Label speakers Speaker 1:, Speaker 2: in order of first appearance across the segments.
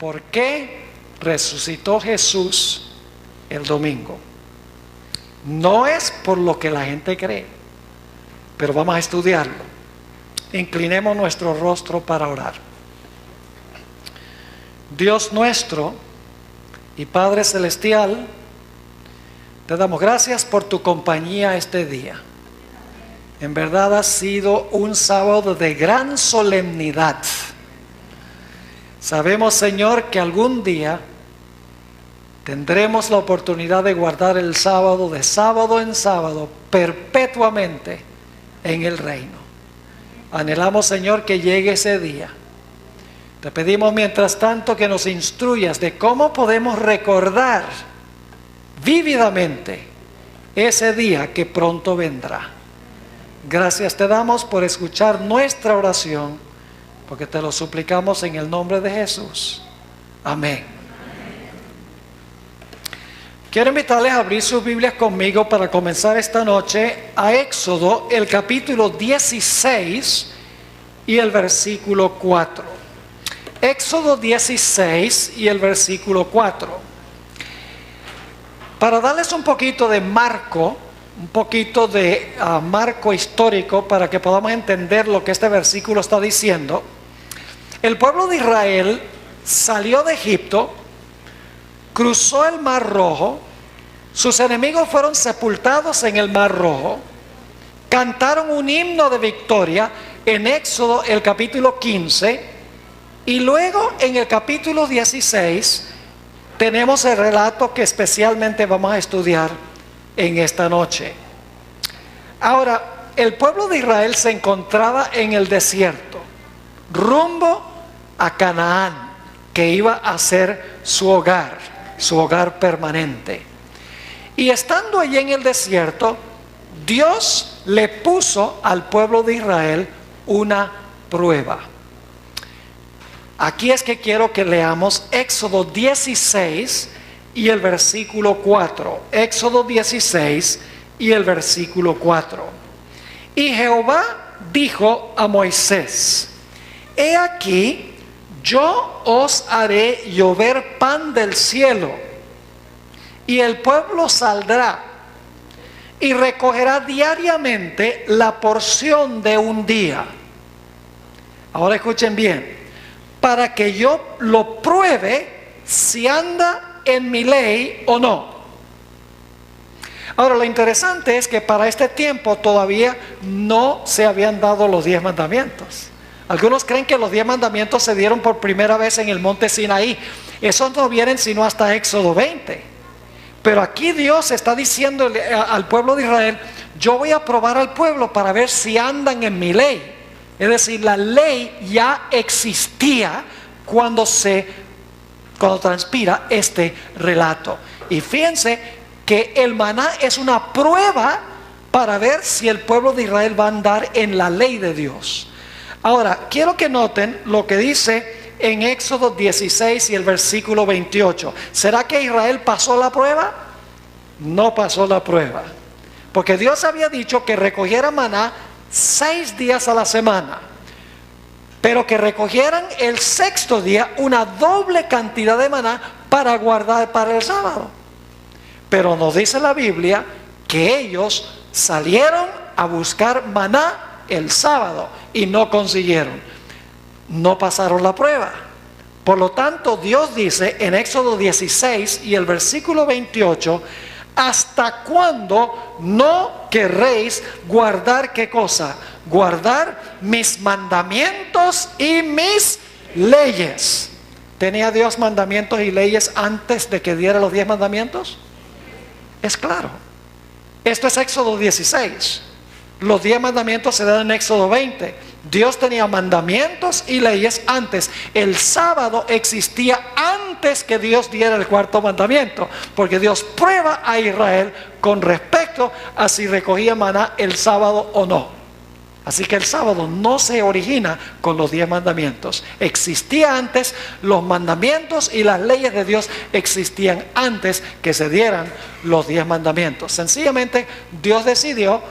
Speaker 1: ¿por qué resucitó Jesús el domingo? No es por lo que la gente cree, pero vamos a estudiarlo. Inclinemos nuestro rostro para orar. Dios nuestro y Padre Celestial, te damos gracias por tu compañía este día. En verdad ha sido un sábado de gran solemnidad. Sabemos, Señor, que algún día tendremos la oportunidad de guardar el sábado de sábado en sábado perpetuamente en el reino. Anhelamos, Señor, que llegue ese día. Te pedimos mientras tanto que nos instruyas de cómo podemos recordar vívidamente ese día que pronto vendrá. Gracias te damos por escuchar nuestra oración, porque te lo suplicamos en el nombre de Jesús. Amén. Quiero invitarles a abrir sus Biblias conmigo para comenzar esta noche a Éxodo, el capítulo 16 y el versículo 4. Éxodo 16 y el versículo 4. Para darles un poquito de marco, marco histórico para que podamos entender lo que este versículo está diciendo. El pueblo de Israel salió de Egipto, cruzó el Mar Rojo, sus enemigos fueron sepultados en el Mar Rojo, cantaron un himno de victoria en Éxodo el capítulo 15, y luego en el capítulo 16 tenemos el relato que especialmente vamos a estudiar en esta noche. Ahora, el pueblo de Israel se encontraba en el desierto, rumbo a Canaán, que iba a ser su hogar permanente. Y estando allí en el desierto, Dios le puso al pueblo de Israel una prueba. Aquí es que quiero que leamos Éxodo 16 y el versículo 4. Éxodo 16 y el versículo 4. Y Jehová dijo a Moisés: he aquí, yo os haré llover pan del cielo, y el pueblo saldrá y recogerá diariamente la porción de un día. Ahora escuchen bien, para que yo lo pruebe si anda en mi ley o no. Ahora, lo interesante es que para este tiempo todavía no se habían dado los 10 mandamientos. Algunos creen que los 10 mandamientos se dieron por primera vez en el monte Sinaí. Esos no vienen sino hasta Éxodo 20. Pero aquí Dios está diciendo al pueblo de Israel: yo voy a probar al pueblo para ver si andan en mi ley. Es decir, la ley ya existía cuando transpira este relato. Y fíjense que el maná es una prueba para ver si el pueblo de Israel va a andar en la ley de Dios. Ahora, quiero que noten lo que dice en Éxodo 16 y el versículo 28. ¿Será que Israel pasó la prueba? No pasó la prueba, porque Dios había dicho que recogiera maná 6 días a la semana, pero que recogieran el 6º día una doble cantidad de maná para guardar para el sábado. Pero nos dice la Biblia que ellos salieron a buscar maná el sábado y no consiguieron. No pasaron la prueba. Por lo tanto, Dios dice en Éxodo 16 y el versículo 28: ¿hasta cuándo no querréis guardar qué cosa? Guardar mis mandamientos y mis leyes. ¿Tenía Dios mandamientos y leyes antes de que diera los 10 mandamientos? Es claro. Esto es Éxodo 16. Los 10 mandamientos se dan en Éxodo 20. Dios tenía mandamientos y leyes antes. El sábado existía antes que Dios diera el 4º mandamiento, porque Dios prueba a Israel con respecto a si recogía maná el sábado o no. Así que el sábado no se origina con los 10 mandamientos. Existía antes, los mandamientos y las leyes de Dios existían antes que se dieran los 10 mandamientos. Sencillamente Dios decidió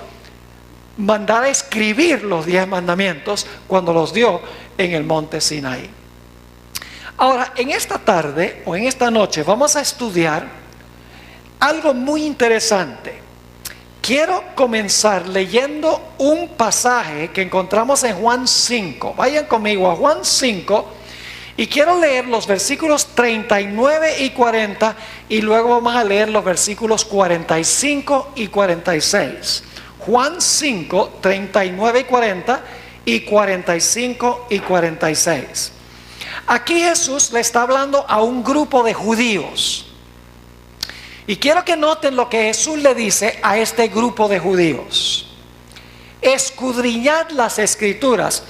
Speaker 1: mandar a escribir los 10 mandamientos cuando los dio en el monte Sinaí. Ahora, en esta tarde o en esta noche vamos a estudiar algo muy interesante. Quiero comenzar leyendo un pasaje que encontramos en Juan 5. Vayan conmigo a Juan 5 y quiero leer los versículos 39 y 40 y luego vamos a leer los versículos 45 y 46. Juan 5, 39 y 40 y 45 y 46. Aquí Jesús le está hablando a un grupo de judíos. Y quiero que noten lo que Jesús le dice a este grupo de judíos. Escudriñad las escrituras.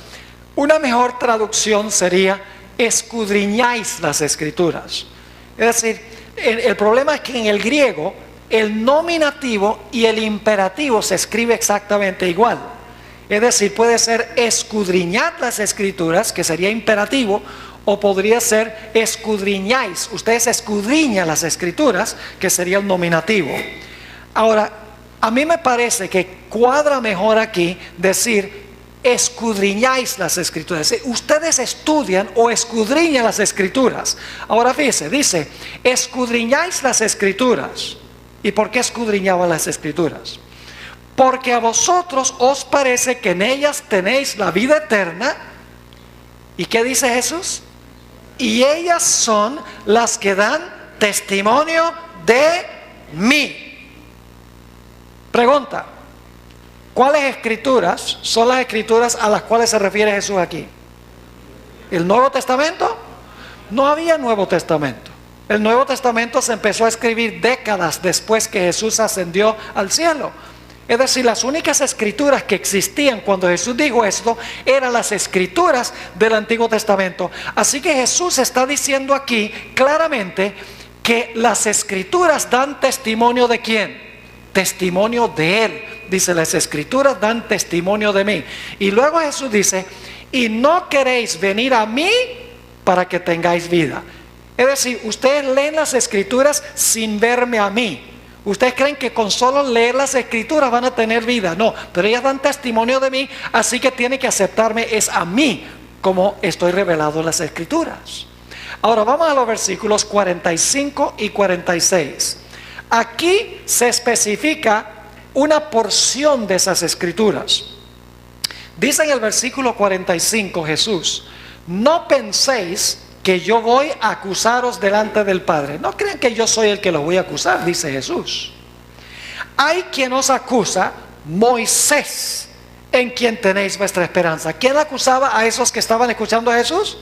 Speaker 1: Una mejor traducción sería: escudriñáis las escrituras. Es decir, el problema es que en el griego el nominativo y el imperativo se escribe exactamente igual. Es decir, puede ser escudriñad las escrituras, que sería imperativo, o podría ser escudriñáis. Ustedes escudriñan las escrituras, que sería el nominativo. Ahora, a mí me parece que cuadra mejor aquí decir escudriñáis las escrituras. Ustedes estudian o escudriñan las escrituras. Ahora fíjense, dice escudriñáis las escrituras. ¿Y por qué escudriñaban las escrituras? Porque a vosotros os parece que en ellas tenéis la vida eterna. ¿Y qué dice Jesús? Y ellas son las que dan testimonio de mí. Pregunta: ¿cuáles escrituras son las escrituras a las cuales se refiere Jesús aquí? ¿El Nuevo Testamento? No había Nuevo Testamento. El Nuevo Testamento se empezó a escribir décadas después que Jesús ascendió al cielo. Es decir, las únicas escrituras que existían cuando Jesús dijo esto eran las escrituras del Antiguo Testamento. Así que Jesús está diciendo aquí claramente que las escrituras dan testimonio ¿de quién? Testimonio de Él. Dice, las escrituras dan testimonio de mí. Y luego Jesús dice, y no queréis venir a mí para que tengáis vida. Es decir, ustedes leen las escrituras sin verme a mí. Ustedes creen que con solo leer las escrituras van a tener vida. No, pero ellas dan testimonio de mí, así que tiene que aceptarme es a mí como estoy revelado en las escrituras. Ahora vamos a los versículos 45 y 46. Aquí se especifica una porción de esas escrituras. Dice en el versículo 45 Jesús: no penséis que yo voy a acusaros delante del Padre. No crean que yo soy el que los voy a acusar, dice Jesús. Hay quien os acusa, Moisés, en quien tenéis vuestra esperanza. ¿Quién acusaba a esos que estaban escuchando a Jesús?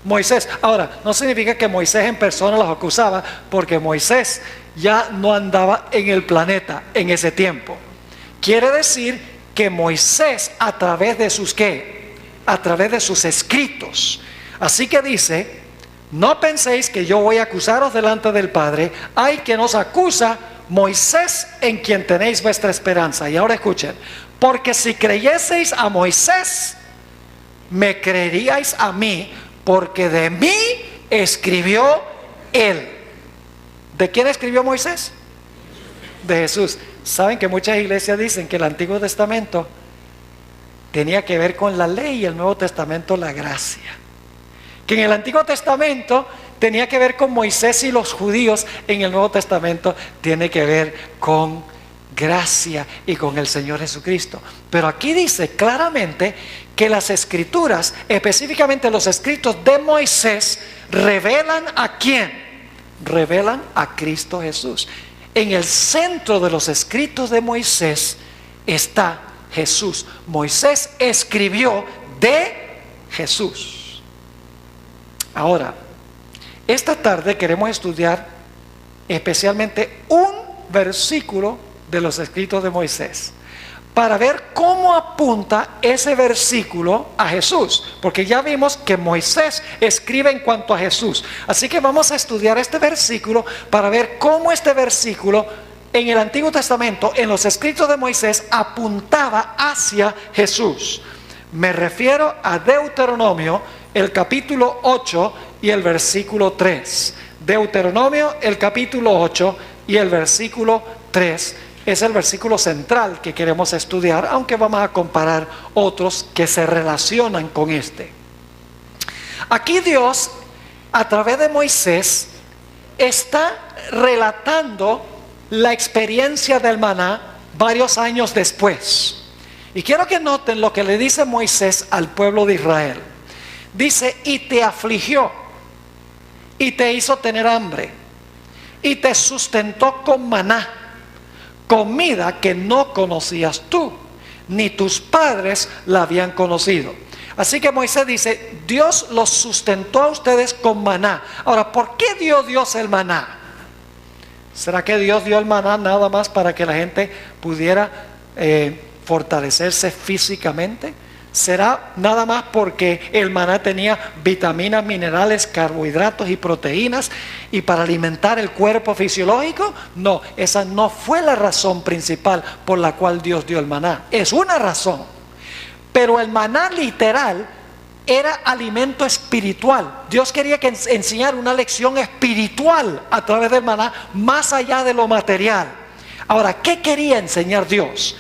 Speaker 1: Moisés. Ahora, no significa que Moisés en persona los acusaba, porque Moisés ya no andaba en el planeta en ese tiempo. Quiere decir que Moisés, a través de sus ¿qué? A través de sus escritos. Así que dice: no penséis que yo voy a acusaros delante del Padre. Hay quien os acusa, Moisés, en quien tenéis vuestra esperanza. Y ahora escuchen: porque si creyeseis a Moisés, me creeríais a mí, porque de mí escribió él. ¿De quién escribió Moisés? De Jesús. Saben que muchas iglesias dicen que el Antiguo Testamento tenía que ver con la ley y el Nuevo Testamento la gracia. Que en el Antiguo Testamento tenía que ver con Moisés y los judíos, en el Nuevo Testamento tiene que ver con gracia y con el Señor Jesucristo. Pero aquí dice claramente que las escrituras, específicamente los escritos de Moisés, revelan ¿a quién? Revelan a Cristo Jesús. En el centro de los escritos de Moisés está Jesús. Moisés escribió de Jesús. Ahora, esta tarde queremos estudiar especialmente un versículo de los escritos de Moisés, para ver cómo apunta ese versículo a Jesús, porque ya vimos que Moisés escribe en cuanto a Jesús. Así que vamos a estudiar este versículo para ver cómo este versículo en el Antiguo Testamento, en los escritos de Moisés, apuntaba hacia Jesús. Me refiero a Deuteronomio, el capítulo 8 y el versículo 3. Deuteronomio, el capítulo 8 y el versículo 3 es el versículo central que queremos estudiar, aunque vamos a comparar otros que se relacionan con este. Aquí Dios a través de Moisés, está relatando la experiencia del maná varios años después. Y quiero que noten lo que le dice Moisés al pueblo de Israel. Dice, y te afligió, y te hizo tener hambre, y te sustentó con maná, comida que no conocías tú, ni tus padres la habían conocido. Así que Moisés dice, Dios los sustentó a ustedes con maná. Ahora, ¿por qué dio Dios el maná? ¿Será que Dios dio el maná nada más para que la gente pudiera fortalecerse físicamente? ¿Será nada más porque el maná tenía vitaminas, minerales, carbohidratos y proteínas y para alimentar el cuerpo fisiológico? No, esa no fue la razón principal por la cual Dios dio el maná. Es una razón, pero el maná literal era alimento espiritual. Dios quería que enseñar una lección espiritual a través del maná, más allá de lo material. Ahora, ¿qué quería enseñar Dios?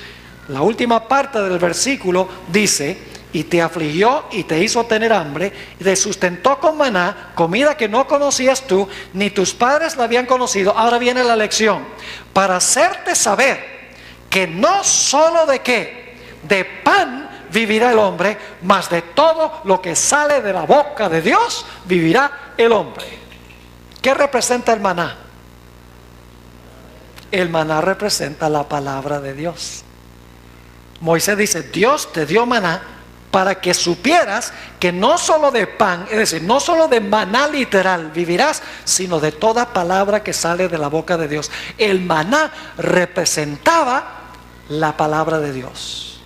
Speaker 1: La última parte del versículo dice, y te afligió y te hizo tener hambre, y te sustentó con maná, comida que no conocías tú, ni tus padres la habían conocido. Ahora viene la lección, para hacerte saber que no solo de qué, de pan vivirá el hombre, mas de todo lo que sale de la boca de Dios vivirá el hombre. ¿Qué representa el maná? El maná representa la palabra de Dios. Moisés dice, Dios te dio maná para que supieras que no solo de pan, es decir, no solo de maná literal vivirás, sino de toda palabra que sale de la boca de Dios. El maná representaba la palabra de Dios.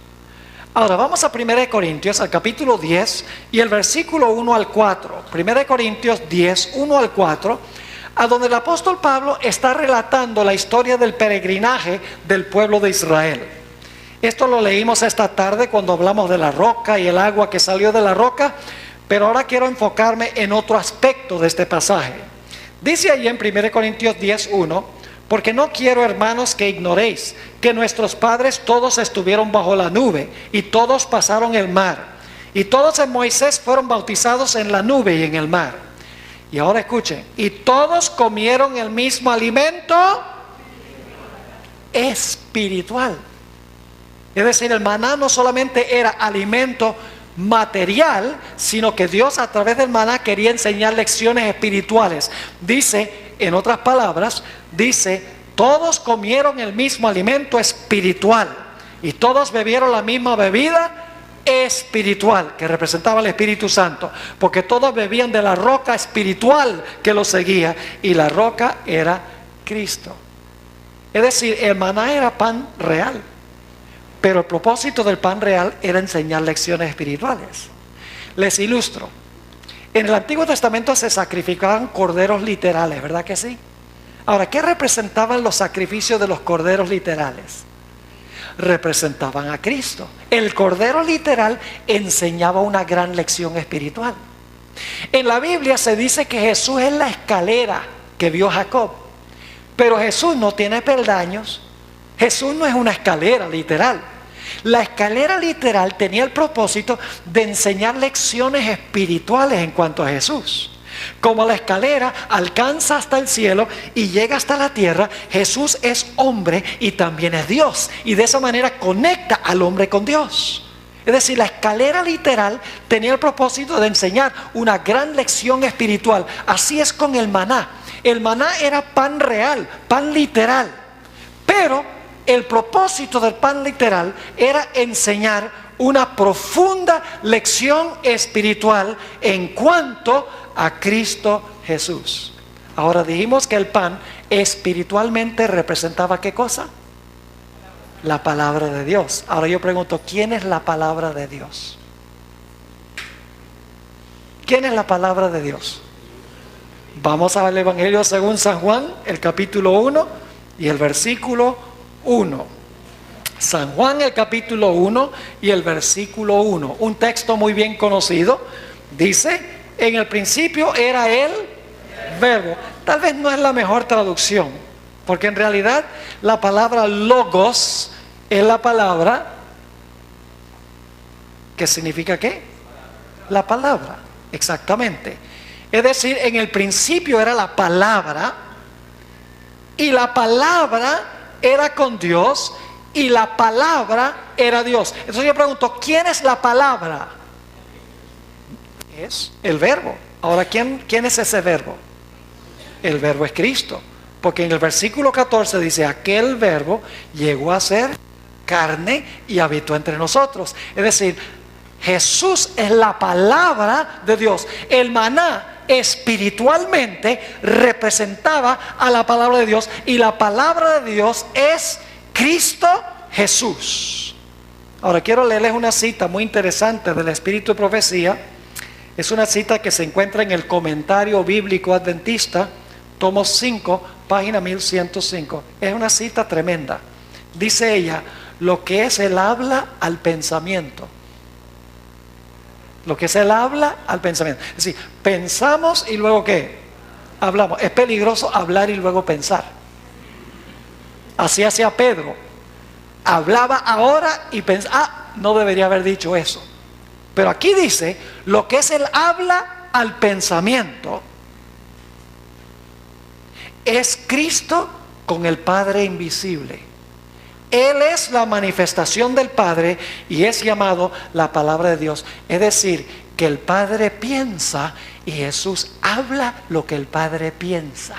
Speaker 1: Ahora vamos a 1 Corintios, al capítulo 10 y el versículo 1 al 4. 1 Corintios 10, 1 al 4, a donde el apóstol Pablo está relatando la historia del peregrinaje del pueblo de Israel. Esto lo leímos esta tarde cuando hablamos de la roca y el agua que salió de la roca, pero ahora quiero enfocarme en otro aspecto de este pasaje. Dice allí en 1 Corintios 10, 1, porque no quiero, hermanos, que ignoréis que nuestros padres todos estuvieron bajo la nube y todos pasaron el mar, y todos en Moisés fueron bautizados en la nube y en el mar. Y ahora escuchen, y todos comieron el mismo alimento espiritual. Es decir, el maná no solamente era alimento material, sino que Dios a través del maná quería enseñar lecciones espirituales. Dice, en otras palabras, dice, todos comieron el mismo alimento espiritual y todos bebieron la misma bebida espiritual, que representaba el Espíritu Santo, porque todos bebían de la roca espiritual que los seguía, y la roca era Cristo. Es decir, el maná era pan real, pero el propósito del pan real era enseñar lecciones espirituales. Les ilustro. En el Antiguo Testamento se sacrificaban corderos literales, ¿verdad que sí? Ahora, ¿qué representaban los sacrificios de los corderos literales? Representaban a Cristo. El cordero literal enseñaba una gran lección espiritual. En la Biblia se dice que Jesús es la escalera que vio Jacob, pero Jesús no tiene peldaños. Jesús no es una escalera literal. La escalera literal tenía el propósito de enseñar lecciones espirituales en cuanto a Jesús. Como la escalera alcanza hasta el cielo y llega hasta la tierra, Jesús es hombre y también es Dios, y de esa manera conecta al hombre con Dios. Es decir, la escalera literal tenía el propósito de enseñar una gran lección espiritual. Así es con el maná. El maná era pan real, pan literal, pero el propósito del pan literal era enseñar una profunda lección espiritual en cuanto a Cristo Jesús. Ahora dijimos que el pan espiritualmente representaba ¿qué cosa? La palabra de Dios. Ahora yo pregunto, ¿quién es la palabra de Dios? ¿Quién es la palabra de Dios? Vamos al Evangelio según San Juan, el capítulo 1 y el versículo 1. San Juan, el capítulo 1 y el versículo 1. Un texto muy bien conocido. Dice, en el principio era el verbo. Tal vez no es la mejor traducción, porque en realidad la palabra logos es la palabra que significa ¿qué? La palabra, exactamente. Es decir, en el principio era la palabra, y la palabra era con Dios, y la palabra era Dios. Entonces yo pregunto, ¿quién es la palabra? Es el verbo. Ahora, ¿quién es ese verbo? El verbo es Cristo. Porque en el versículo 14 dice, aquel verbo llegó a ser carne y habitó entre nosotros. Es decir, Jesús es la palabra de Dios. El maná espiritualmente representaba a la palabra de Dios, y la palabra de Dios es Cristo Jesús. Ahora quiero leerles una cita muy interesante del Espíritu de Profecía. Es una cita que se encuentra en el Comentario Bíblico Adventista, tomo 5, página 1105. Es una cita tremenda. Dice ella, lo que es el habla al pensamiento. Lo que es el habla al pensamiento. Es decir, pensamos y luego ¿qué? Hablamos. Es peligroso hablar y luego pensar. Así hacía Pedro. Hablaba ahora y pensaba, no debería haber dicho eso. Pero aquí dice, lo que es el habla al pensamiento es Cristo con el Padre invisible. Él es la manifestación del Padre y es llamado la palabra de Dios. Es decir, que el Padre piensa y Jesús habla lo que el Padre piensa.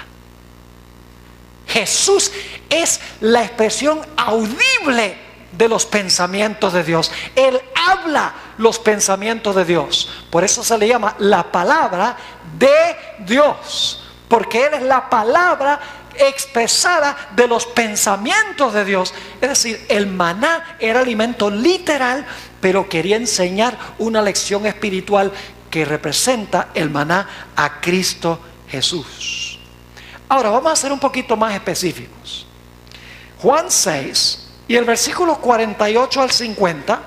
Speaker 1: Jesús es la expresión audible de los pensamientos de Dios. Él habla los pensamientos de Dios. Por eso se le llama la palabra de Dios, porque Él es la palabra expresada de los pensamientos de Dios. Es decir, el maná era alimento literal, pero quería enseñar una lección espiritual que representa el maná a Cristo Jesús. Ahora vamos a ser un poquito más específicos. Juan 6 y el versículo 48 al 50,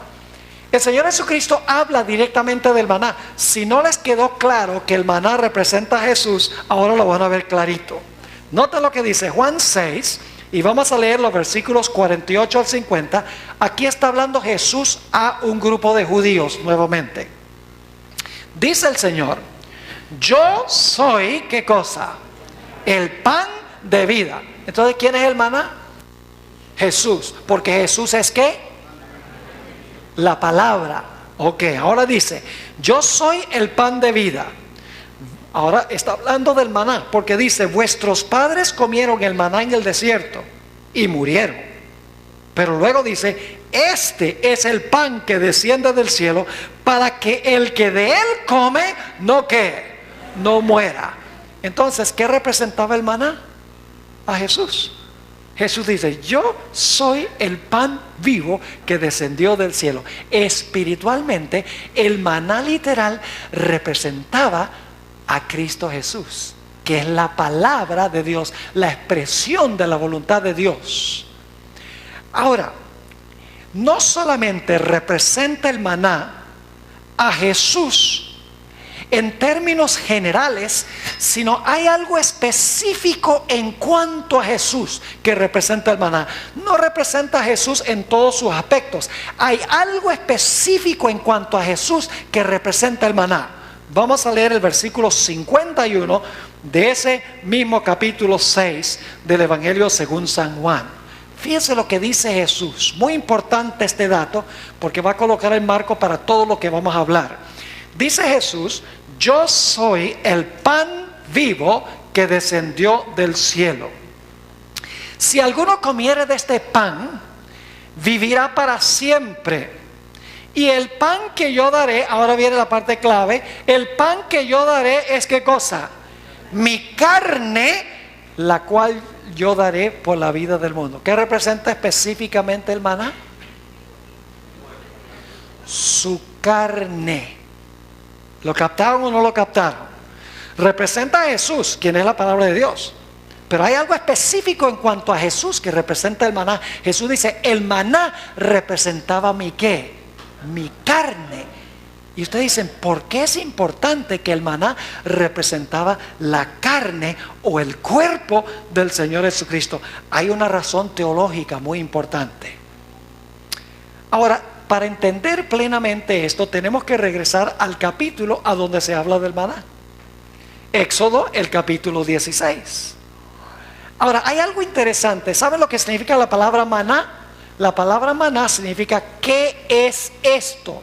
Speaker 1: el Señor Jesucristo habla directamente del maná. Si no les quedó claro que el maná representa a Jesús, ahora lo van a ver clarito. Nota lo que dice Juan 6, y vamos a leer los versículos 48 al 50. Aquí está hablando Jesús a un grupo de judíos nuevamente. Dice el Señor, yo soy, ¿qué cosa? El pan de vida. Entonces, ¿quién es el maná? Jesús, porque Jesús es ¿qué? La palabra. Ok, ahora dice, yo soy el pan de vida. Ahora está hablando del maná, porque dice, vuestros padres comieron el maná en el desierto y murieron. Pero luego dice, este es el pan que desciende del cielo para que el que de él come, no que no muera. Entonces, ¿qué representaba el maná? A Jesús. Jesús dice, yo soy el pan vivo que descendió del cielo. Espiritualmente, el maná literal representaba a Cristo Jesús, que es la palabra de Dios, la expresión de la voluntad de Dios. Ahora, no solamente representa el maná a Jesús en términos generales, sino hay algo específico en cuanto a Jesús que representa el maná. No representa a Jesús en todos sus aspectos. Hay algo específico en cuanto a Jesús que representa el maná. Vamos a leer el versículo 51 de ese mismo capítulo 6 del Evangelio según San Juan. Fíjense lo que dice Jesús. Muy importante este dato porque va a colocar el marco para todo lo que vamos a hablar. Dice Jesús, yo soy el pan vivo que descendió del cielo. Si alguno comiere de este pan, vivirá para siempre. Y el pan que yo daré, ahora viene la parte clave, el pan que yo daré es ¿qué cosa? Mi carne, la cual yo daré por la vida del mundo. ¿Qué representa específicamente el maná? Su carne. ¿Lo captaron o no lo captaron? Representa a Jesús, quien es la palabra de Dios. Pero hay algo específico en cuanto a Jesús que representa el maná. Jesús dice, el maná representaba mi ¿qué? Mi carne. Y ustedes dicen, ¿por qué es importante que el maná representaba la carne o el cuerpo del Señor Jesucristo? Hay una razón teológica muy importante. Ahora, para entender plenamente esto, tenemos que regresar al capítulo a donde se habla del maná. Éxodo, el capítulo 16. Ahora, hay algo interesante. ¿Saben lo que significa la palabra maná? La palabra maná significa ¿qué es esto?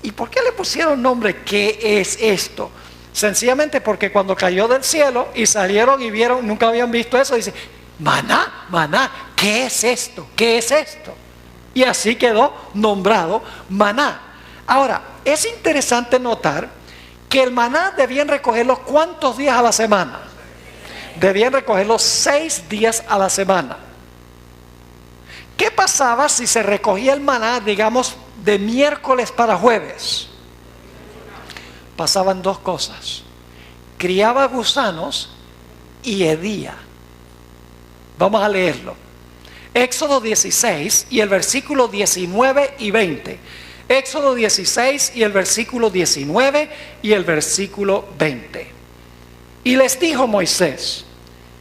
Speaker 1: ¿Y por qué le pusieron nombre qué es esto? Sencillamente porque cuando cayó del cielo y salieron y vieron, nunca habían visto eso, dice, maná, maná, ¿qué es esto? ¿Qué es esto? Y así quedó nombrado maná. Ahora, es interesante notar que el maná debían recogerlo ¿cuántos días a la semana? Debían recogerlo 6 días a la semana. ¿Qué pasaba si se recogía el maná, digamos, de miércoles para jueves? Pasaban dos cosas: criaba gusanos y hedía. Vamos a leerlo. Éxodo 16 y el versículo 19 y 20. Éxodo 16 y el versículo 19 y el versículo 20. Y les dijo Moisés: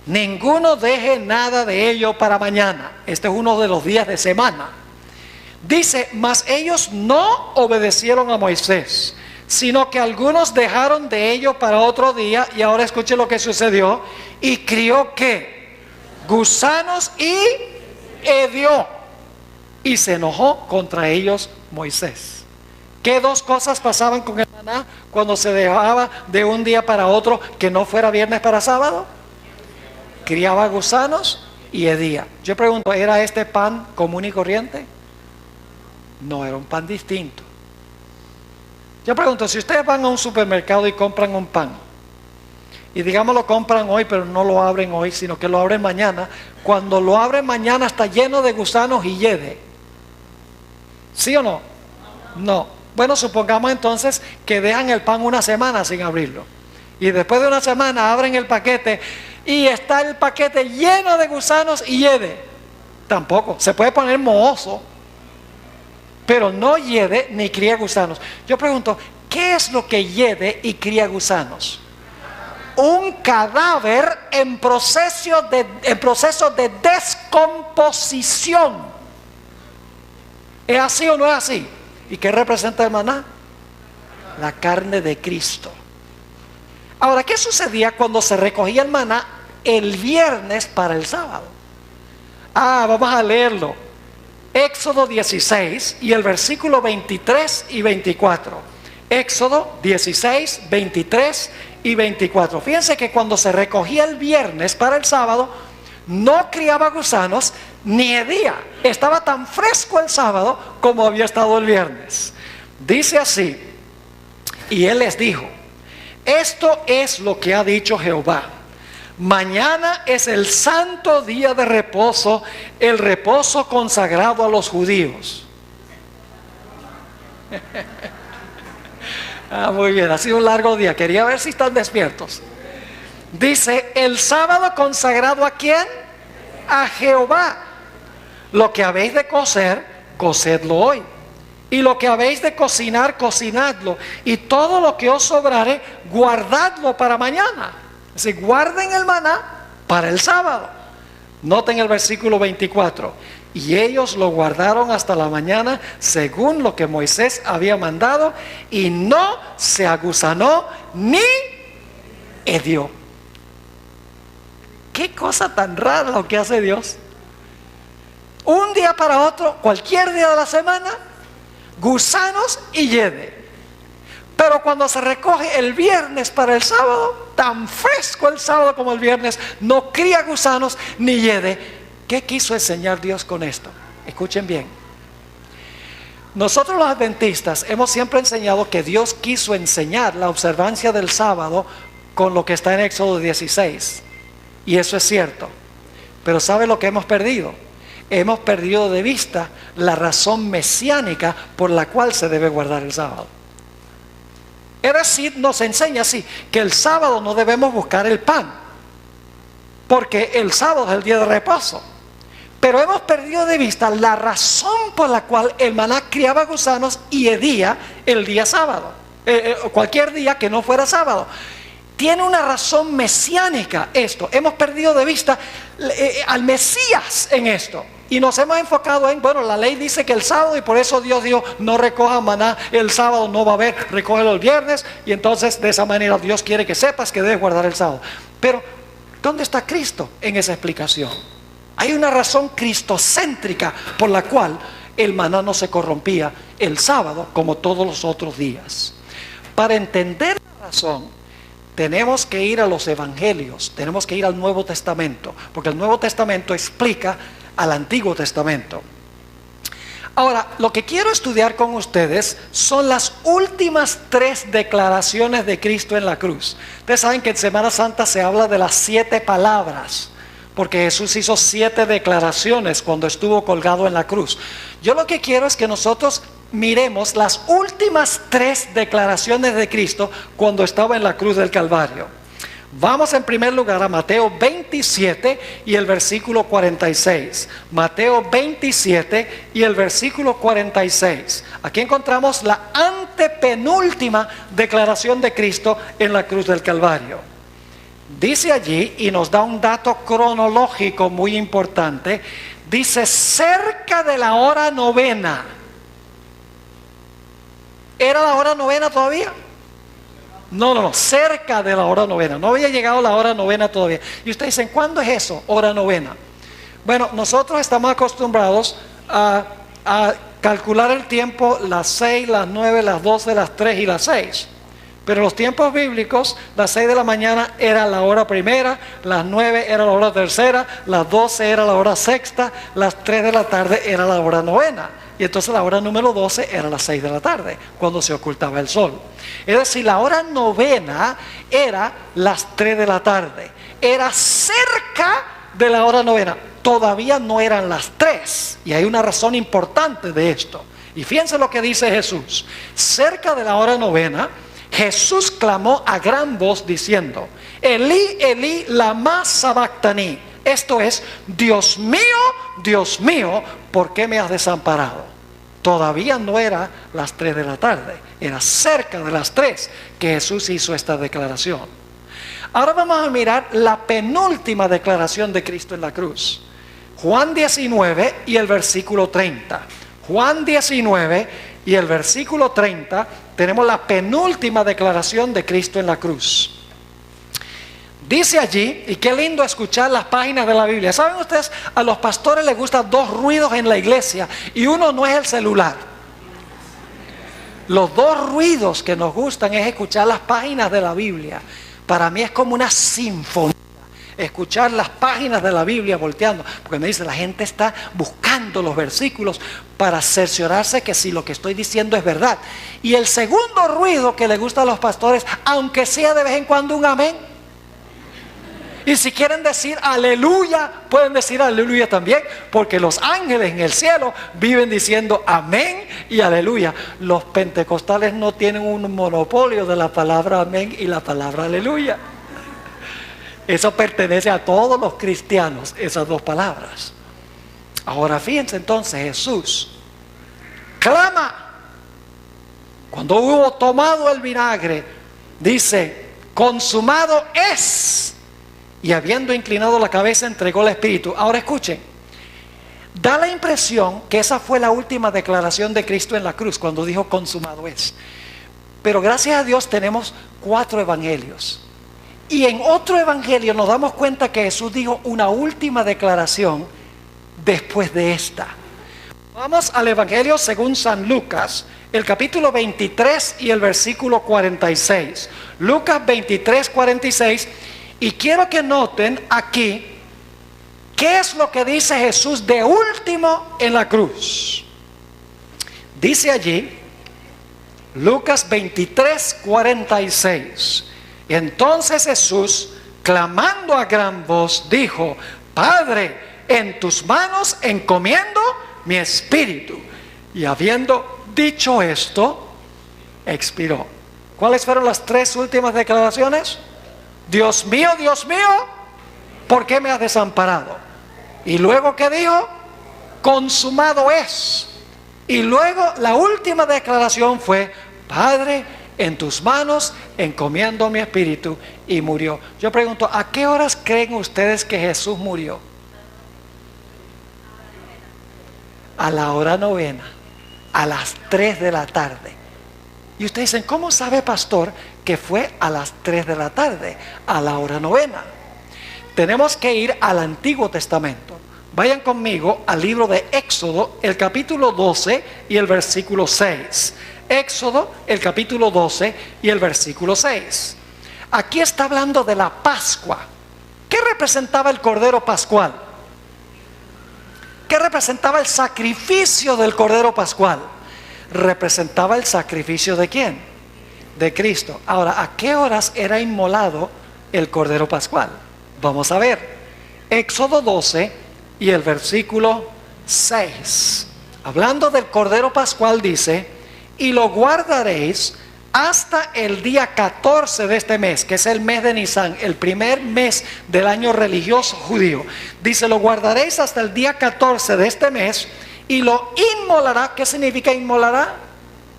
Speaker 1: ninguno deje nada de ello para mañana. Este es uno de los días de semana. Dice, mas ellos no obedecieron a Moisés, sino que algunos dejaron de ello para otro día. Y ahora escuche lo que sucedió. Y crió ¿qué? Gusanos y hedió. Y se enojó contra ellos Moisés. ¿Qué dos cosas pasaban con el maná cuando se dejaba de un día para otro que no fuera viernes para sábado? Criaba gusanos y hedía. Yo pregunto, ¿era este pan común y corriente? No, era un pan distinto. Yo pregunto, si ustedes van a un supermercado y compran un pan, y digamos lo compran hoy, pero no lo abren hoy, sino que lo abren mañana, cuando lo abren mañana está lleno de gusanos y hiede. ¿Sí o no? No. Bueno, supongamos entonces que dejan el pan una semana sin abrirlo, y después de una semana abren el paquete y está el paquete lleno de gusanos y hiede. Tampoco, se puede poner mohoso, pero no hiede ni cría gusanos. Yo pregunto, ¿qué es lo que hiede y cría gusanos? Un cadáver en proceso de descomposición. ¿Es así o no es así? ¿Y qué representa el maná? La carne de Cristo. Ahora, ¿qué sucedía cuando se recogía el maná el viernes para el sábado? Vamos a leerlo. Éxodo 16 y el versículo 23 y 24. Éxodo 16, 23 y 24. Fíjense que cuando se recogía el viernes para el sábado, no criaba gusanos ni hedía. Estaba tan fresco el sábado como había estado el viernes. Dice así: y él les dijo, esto es lo que ha dicho Jehová: mañana es el santo día de reposo, el reposo consagrado a los judíos. Muy bien, ha sido un largo día. Quería ver si están despiertos. Dice, el sábado consagrado ¿a quién? A Jehová. Lo que habéis de cocer, cocedlo hoy. Y lo que habéis de cocinar, cocinadlo. Y todo lo que os sobrare, guardadlo para mañana. Es decir, guarden el maná para el sábado. Noten el versículo 24. Y ellos lo guardaron hasta la mañana, según lo que Moisés había mandado, y no se agusanó ni hedió. Qué cosa tan rara lo que hace Dios. Un día para otro, cualquier día de la semana, gusanos y hiede. Pero cuando se recoge el viernes para el sábado, tan fresco el sábado como el viernes, no cría gusanos ni hiede. ¿Qué quiso enseñar Dios con esto? Escuchen bien. Nosotros los adventistas hemos siempre enseñado que Dios quiso enseñar la observancia del sábado con lo que está en Éxodo 16. Y eso es cierto. Pero ¿sabe lo que hemos perdido? Hemos perdido de vista la razón mesiánica por la cual se debe guardar el sábado. Es decir, nos enseña así, que el sábado no debemos buscar el pan, porque el sábado es el día de reposo. Pero hemos perdido de vista la razón por la cual el maná criaba gusanos y hedía el día sábado, cualquier día que no fuera sábado. tiene una razón mesiánica esto. Hemos perdido de vista al Mesías en esto. Y nos hemos enfocado en, bueno, la ley dice que el sábado, y por eso Dios dijo, no recoja maná el sábado, no va a haber, recógelo el viernes. Y entonces de esa manera Dios quiere que sepas que debes guardar el sábado. Pero, ¿dónde está Cristo en esa explicación? Hay una razón cristocéntrica por la cual el maná no se corrompía el sábado como todos los otros días. Para entender la razón, tenemos que ir a los evangelios, tenemos que ir al Nuevo Testamento, porque el Nuevo Testamento explica al Antiguo Testamento. Ahora, lo que quiero estudiar con ustedes son las últimas 3 declaraciones de Cristo en la cruz. Ustedes saben que en Semana Santa se habla de las 7 palabras, porque Jesús hizo 7 declaraciones cuando estuvo colgado en la cruz. Yo lo que quiero es que nosotros miremos las últimas 3 declaraciones de Cristo cuando estaba en la cruz del Calvario. Vamos en primer lugar a Mateo 27 y el versículo 46. Mateo 27 y el versículo 46. Aquí encontramos la antepenúltima declaración de Cristo en la cruz del Calvario. Dice allí, y nos da un dato cronológico muy importante, dice cerca de la hora novena. ¿Era la hora novena todavía? No, cerca de la hora novena. No había llegado la hora novena todavía. Y ustedes dicen, ¿cuándo es eso? Hora novena. Bueno, nosotros estamos acostumbrados a calcular el tiempo las 6, las 9, las 12, las 3 y las 6. Pero en los tiempos bíblicos, las 6 de la mañana era la hora primera, las 9 era la hora tercera, las 12 era la hora sexta, las 3 de la tarde era la hora novena. Y entonces la hora número 12 era las 6 de la tarde, cuando se ocultaba el sol. Es decir, la hora novena era las 3 de la tarde. Era cerca de la hora novena. Todavía no eran las 3. Y hay una razón importante de esto. Y fíjense lo que dice Jesús. Cerca de la hora novena, Jesús clamó a gran voz diciendo, Elí, Elí, lama sabactani. Esto es, Dios mío, ¿por qué me has desamparado? Todavía no era las 3 de la tarde, era cerca de las 3 que Jesús hizo esta declaración. Ahora vamos a mirar la penúltima declaración de Cristo en la cruz. Juan 19 y el versículo 30. Juan 19 y el versículo 30 tenemos la penúltima declaración de Cristo en la cruz. Dice allí, y qué lindo escuchar las páginas de la Biblia. ¿Saben ustedes? A los pastores les gustan 2 ruidos en la iglesia y uno no es el celular. Los 2 ruidos que nos gustan es escuchar las páginas de la Biblia. Para mí es como una sinfonía. Escuchar las páginas de la Biblia volteando. Porque me dice, la gente está buscando los versículos para cerciorarse que si lo que estoy diciendo es verdad. Y el segundo ruido que le gusta a los pastores, aunque sea de vez en cuando un amén. Y si quieren decir aleluya, pueden decir aleluya también, porque los ángeles en el cielo viven diciendo amén y aleluya. Los pentecostales no tienen un monopolio de la palabra amén y la palabra aleluya. Eso pertenece a todos los cristianos, esas 2 palabras. Ahora fíjense entonces, Jesús clama. Cuando hubo tomado el vinagre, dice, consumado es. Y habiendo inclinado la cabeza, entregó el Espíritu. Ahora escuchen, da la impresión que esa fue la última declaración de Cristo en la cruz, cuando dijo consumado es. Pero gracias a Dios tenemos 4 evangelios. Y en otro evangelio nos damos cuenta que Jesús dijo una última declaración después de esta. Vamos al evangelio según San Lucas, el capítulo 23 y el versículo 46. Lucas 23, 46. Y quiero que noten aquí qué es lo que dice Jesús de último en la cruz. Dice allí, Lucas 23, 46. Entonces Jesús, clamando a gran voz, dijo, Padre, en tus manos encomiendo mi espíritu. Y habiendo dicho esto, expiró. ¿Cuáles fueron las 3 últimas declaraciones? Dios mío, ¿por qué me has desamparado? Y luego, ¿qué dijo? Consumado es. Y luego la última declaración fue, Padre, en tus manos encomiendo mi espíritu. y murió. Yo pregunto, ¿a qué horas creen ustedes que Jesús murió? A la hora novena, a las 3 de la tarde. Y ustedes dicen, ¿cómo sabe, pastor, que fue a las 3 de la tarde, a la hora novena? Tenemos que ir al Antiguo Testamento. Vayan conmigo al libro de Éxodo, el capítulo 12 y el versículo 6. Éxodo, el capítulo 12 y el versículo 6. Aquí está hablando de la Pascua. ¿Qué representaba el Cordero Pascual? ¿Qué representaba el sacrificio del Cordero Pascual? Representaba el sacrificio ¿de quién? De Cristo. Ahora, ¿a qué horas era inmolado el Cordero Pascual? Vamos a ver. Éxodo 12 y el versículo 6. Hablando del Cordero Pascual dice: y lo guardaréis hasta el día 14 de este mes, que es el mes de Nisan, el primer mes del año religioso judío. Dice, lo guardaréis hasta el día 14 de este mes y lo inmolará. ¿Qué significa inmolará?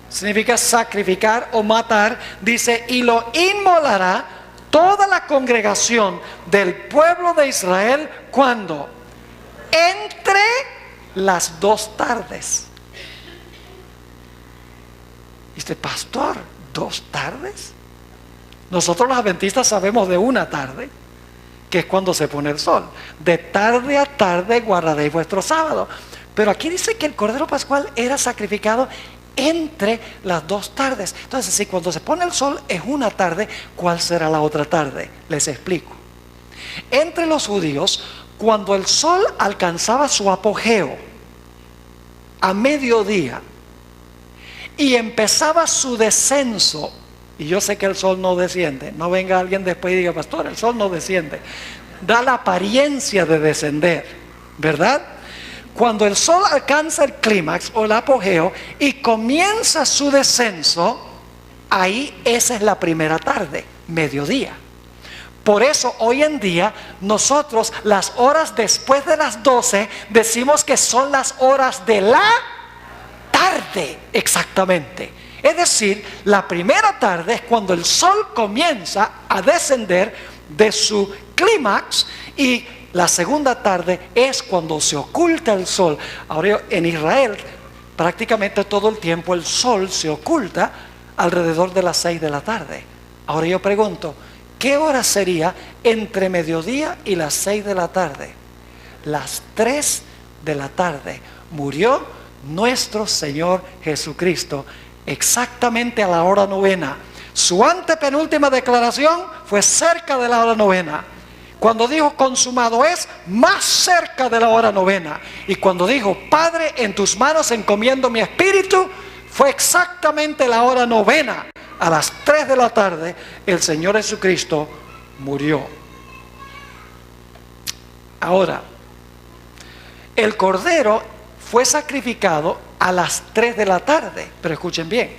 Speaker 1: Significa sacrificar o matar. Dice, y lo inmolará toda la congregación del pueblo de Israel. ¿Cuándo? Entre las 2 tardes. Dice, pastor, 2 tardes. Nosotros los adventistas sabemos de una tarde, que es cuando se pone el sol. De tarde a tarde guardaréis vuestro sábado. Pero aquí dice que el Cordero Pascual era sacrificado entre las 2 tardes. Entonces, si cuando se pone el sol es una tarde, ¿cuál será la otra tarde? Les explico. Entre los judíos, cuando el sol alcanzaba su apogeo a mediodía y empezaba su descenso, y yo sé que el sol no desciende, no venga alguien después y diga, pastor, el sol no desciende, da la apariencia de descender, ¿verdad? Cuando el sol alcanza el clímax o el apogeo y comienza su descenso, ahí esa es la primera tarde, mediodía. Por eso hoy en día nosotros las horas después de las 12 decimos que son las horas de la tarde, exactamente. Es decir, la primera tarde es cuando el sol comienza a descender de su clímax y la segunda tarde es cuando se oculta el sol. Ahora en Israel prácticamente todo el tiempo el sol se oculta alrededor de las 6 de la tarde. Ahora yo pregunto, ¿qué hora sería entre mediodía y las 6 de la tarde? Las 3 de la tarde murió nuestro Señor Jesucristo, exactamente a la hora novena. Su antepenúltima declaración fue cerca de la hora novena. Cuando dijo consumado es, más cerca de la hora novena. Y cuando dijo, Padre, en tus manos encomiendo mi espíritu, fue exactamente la hora novena. A las 3 de la tarde el Señor Jesucristo murió. Ahora, el Cordero fue sacrificado a las 3 de la tarde, pero escuchen bien,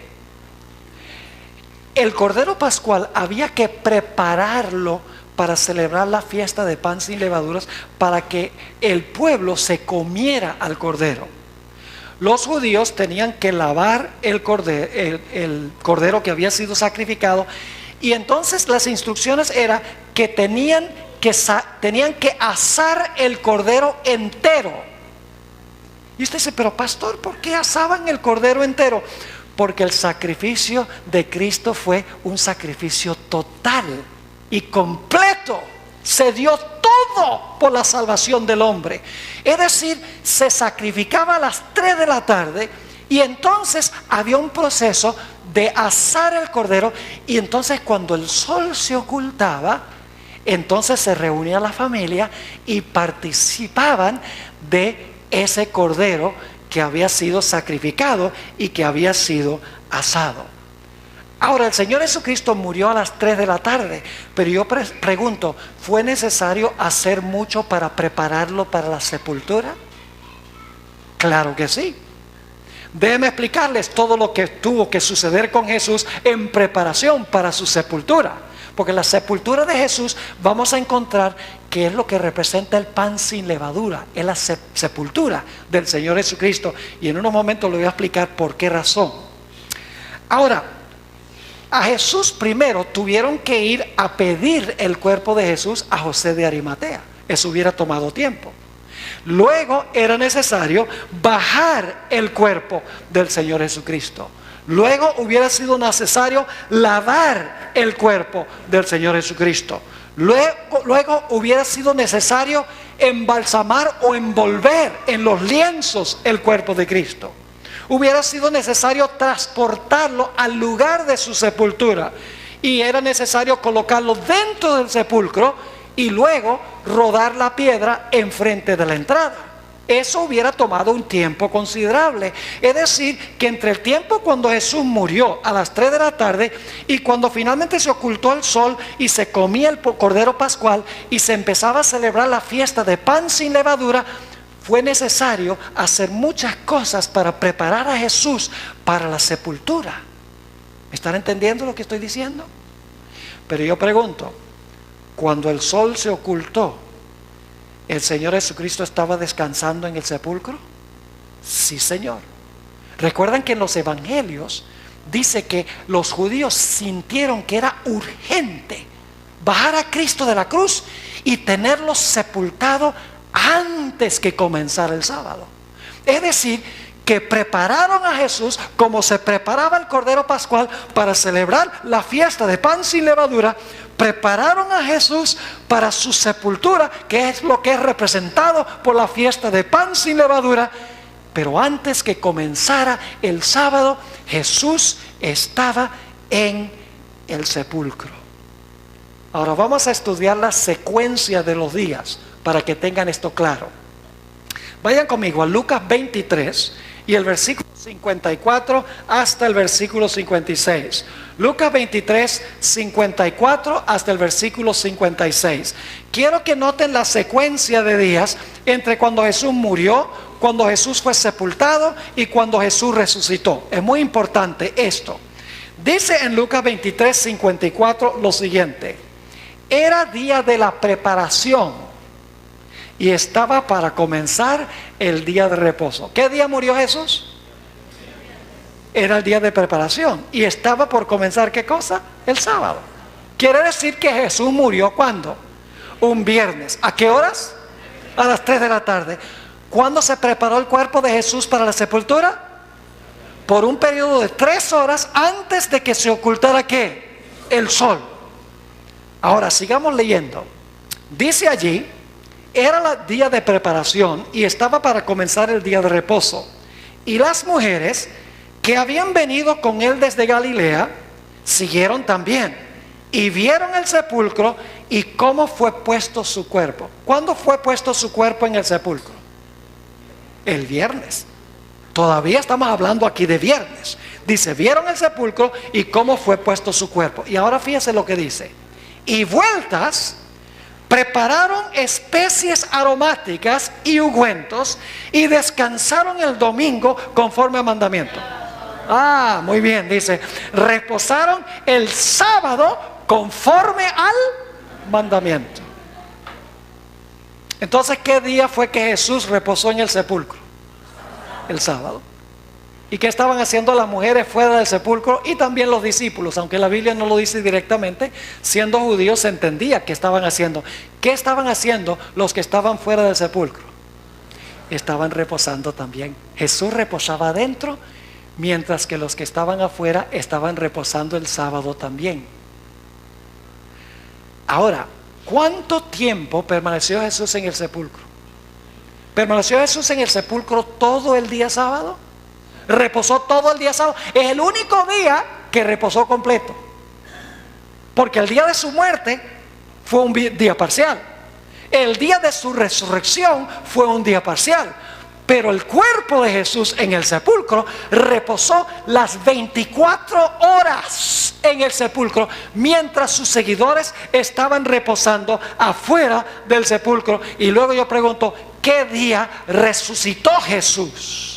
Speaker 1: el Cordero Pascual había que prepararlo para celebrar la fiesta de pan sin levaduras, para que el pueblo se comiera al Cordero. Los judíos tenían que lavar el cordero que había sido sacrificado, y entonces las instrucciones eran que tenían que asar el cordero entero. Y usted dice, pero pastor, ¿por qué asaban el cordero entero? Porque el sacrificio de Cristo fue un sacrificio total y completo. Se dio todo por la salvación del hombre. Es decir, se sacrificaba a las 3 de la tarde y entonces había un proceso de asar el cordero, y entonces cuando el sol se ocultaba, entonces se reunía la familia y participaban de ese cordero que había sido sacrificado y que había sido asado. Ahora, el Señor Jesucristo murió a las 3 de la tarde, pero yo pregunto, ¿fue necesario hacer mucho para prepararlo para la sepultura? Claro que sí. Déjenme explicarles todo lo que tuvo que suceder con Jesús en preparación para su sepultura. Porque en la sepultura de Jesús vamos a encontrar que es lo que representa el pan sin levadura, es la sepultura del Señor Jesucristo. Y en unos momentos le voy a explicar por qué razón. Ahora, a Jesús primero tuvieron que ir a pedir el cuerpo de Jesús a José de Arimatea. Eso hubiera tomado tiempo. Luego era necesario bajar el cuerpo del Señor Jesucristo. Luego hubiera sido necesario lavar el cuerpo del Señor Jesucristo. Luego hubiera sido necesario embalsamar o envolver en los lienzos el cuerpo de Cristo. Hubiera sido necesario transportarlo al lugar de su sepultura. Y era necesario colocarlo dentro del sepulcro y luego rodar la piedra enfrente de la entrada. Eso hubiera tomado un tiempo considerable. Es decir, que entre el tiempo cuando Jesús murió a las 3 de la tarde y cuando finalmente se ocultó el sol y se comía el cordero pascual y se empezaba a celebrar la fiesta de pan sin levadura, fue necesario hacer muchas cosas para preparar a Jesús para la sepultura. ¿Me están entendiendo lo que estoy diciendo? Pero yo pregunto, cuando el sol se ocultó, ¿el Señor Jesucristo estaba descansando en el sepulcro? Sí, Señor. Recuerdan que en los evangelios dice que los judíos sintieron que era urgente bajar a Cristo de la cruz y tenerlo sepultado antes que comenzara el sábado. Es decir, que prepararon a Jesús como se preparaba el Cordero Pascual para celebrar la fiesta de pan sin levadura. Prepararon a Jesús para su sepultura, que es lo que es representado por la fiesta de pan sin levadura. Pero antes que comenzara el sábado, Jesús estaba en el sepulcro. Ahora vamos a estudiar la secuencia de los días para que tengan esto claro. Vayan conmigo a Lucas 23 y el versículo 54 hasta el versículo 56. Lucas 23, 54 hasta el versículo 56. Quiero que noten la secuencia de días entre cuando Jesús murió, cuando Jesús fue sepultado y cuando Jesús resucitó. Es muy importante esto. Dice en Lucas 23, 54 lo siguiente: era día de la preparación y estaba para comenzar el día de reposo. ¿Qué día murió Jesús? Era el día de preparación y estaba por comenzar, ¿qué cosa? El sábado. Quiere decir que Jesús murió ¿cuándo? Un viernes. ¿A qué horas? A las 3 de la tarde. ¿Cuándo se preparó el cuerpo de Jesús para la sepultura? Por un periodo de 3 horas antes de que se ocultara ¿qué? El sol. Ahora sigamos leyendo. Dice allí: era el día de preparación y estaba para comenzar el día de reposo. Y las mujeres que habían venido con él desde Galilea siguieron también y vieron el sepulcro y cómo fue puesto su cuerpo. ¿Cuándo fue puesto su cuerpo en el sepulcro? El viernes. Todavía estamos hablando aquí de viernes. Dice, vieron el sepulcro y cómo fue puesto su cuerpo. Y ahora fíjese lo que dice: y vueltas prepararon especies aromáticas y ungüentos y descansaron el domingo conforme al mandamiento. Ah, muy bien, dice, reposaron el sábado conforme al mandamiento. Entonces, ¿qué día fue que Jesús reposó en el sepulcro? El sábado. ¿Y qué estaban haciendo las mujeres fuera del sepulcro? Y también los discípulos, aunque la Biblia no lo dice directamente, siendo judíos se entendía qué estaban haciendo. ¿Qué estaban haciendo los que estaban fuera del sepulcro? Estaban reposando también. Jesús reposaba adentro, mientras que los que estaban afuera estaban reposando el sábado también. Ahora, ¿cuánto tiempo permaneció Jesús en el sepulcro? ¿Permaneció Jesús en el sepulcro todo el día sábado? ¿Reposó todo el día sábado? Es el único día que reposó completo, porque el día de su muerte fue un día parcial, el día de su resurrección fue un día parcial, pero el cuerpo de Jesús en el sepulcro reposó las 24 horas en el sepulcro, mientras sus seguidores estaban reposando afuera del sepulcro. Y luego yo pregunto, ¿qué día resucitó Jesús?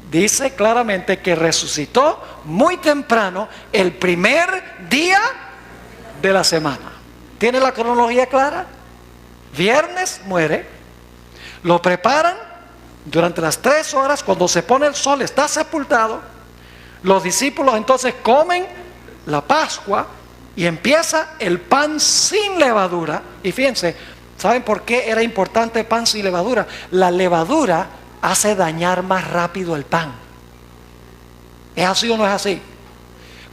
Speaker 1: Dice claramente que resucitó muy temprano, el primer día de la semana. ¿Tiene la cronología clara? Viernes muere, lo preparan durante las 3 horas, cuando se pone el sol está sepultado. Los discípulos entonces comen la Pascua y empieza el pan sin levadura. Y fíjense, ¿saben por qué era importante el pan sin levadura? La levadura hace dañar más rápido el pan. ¿Es así o no es así?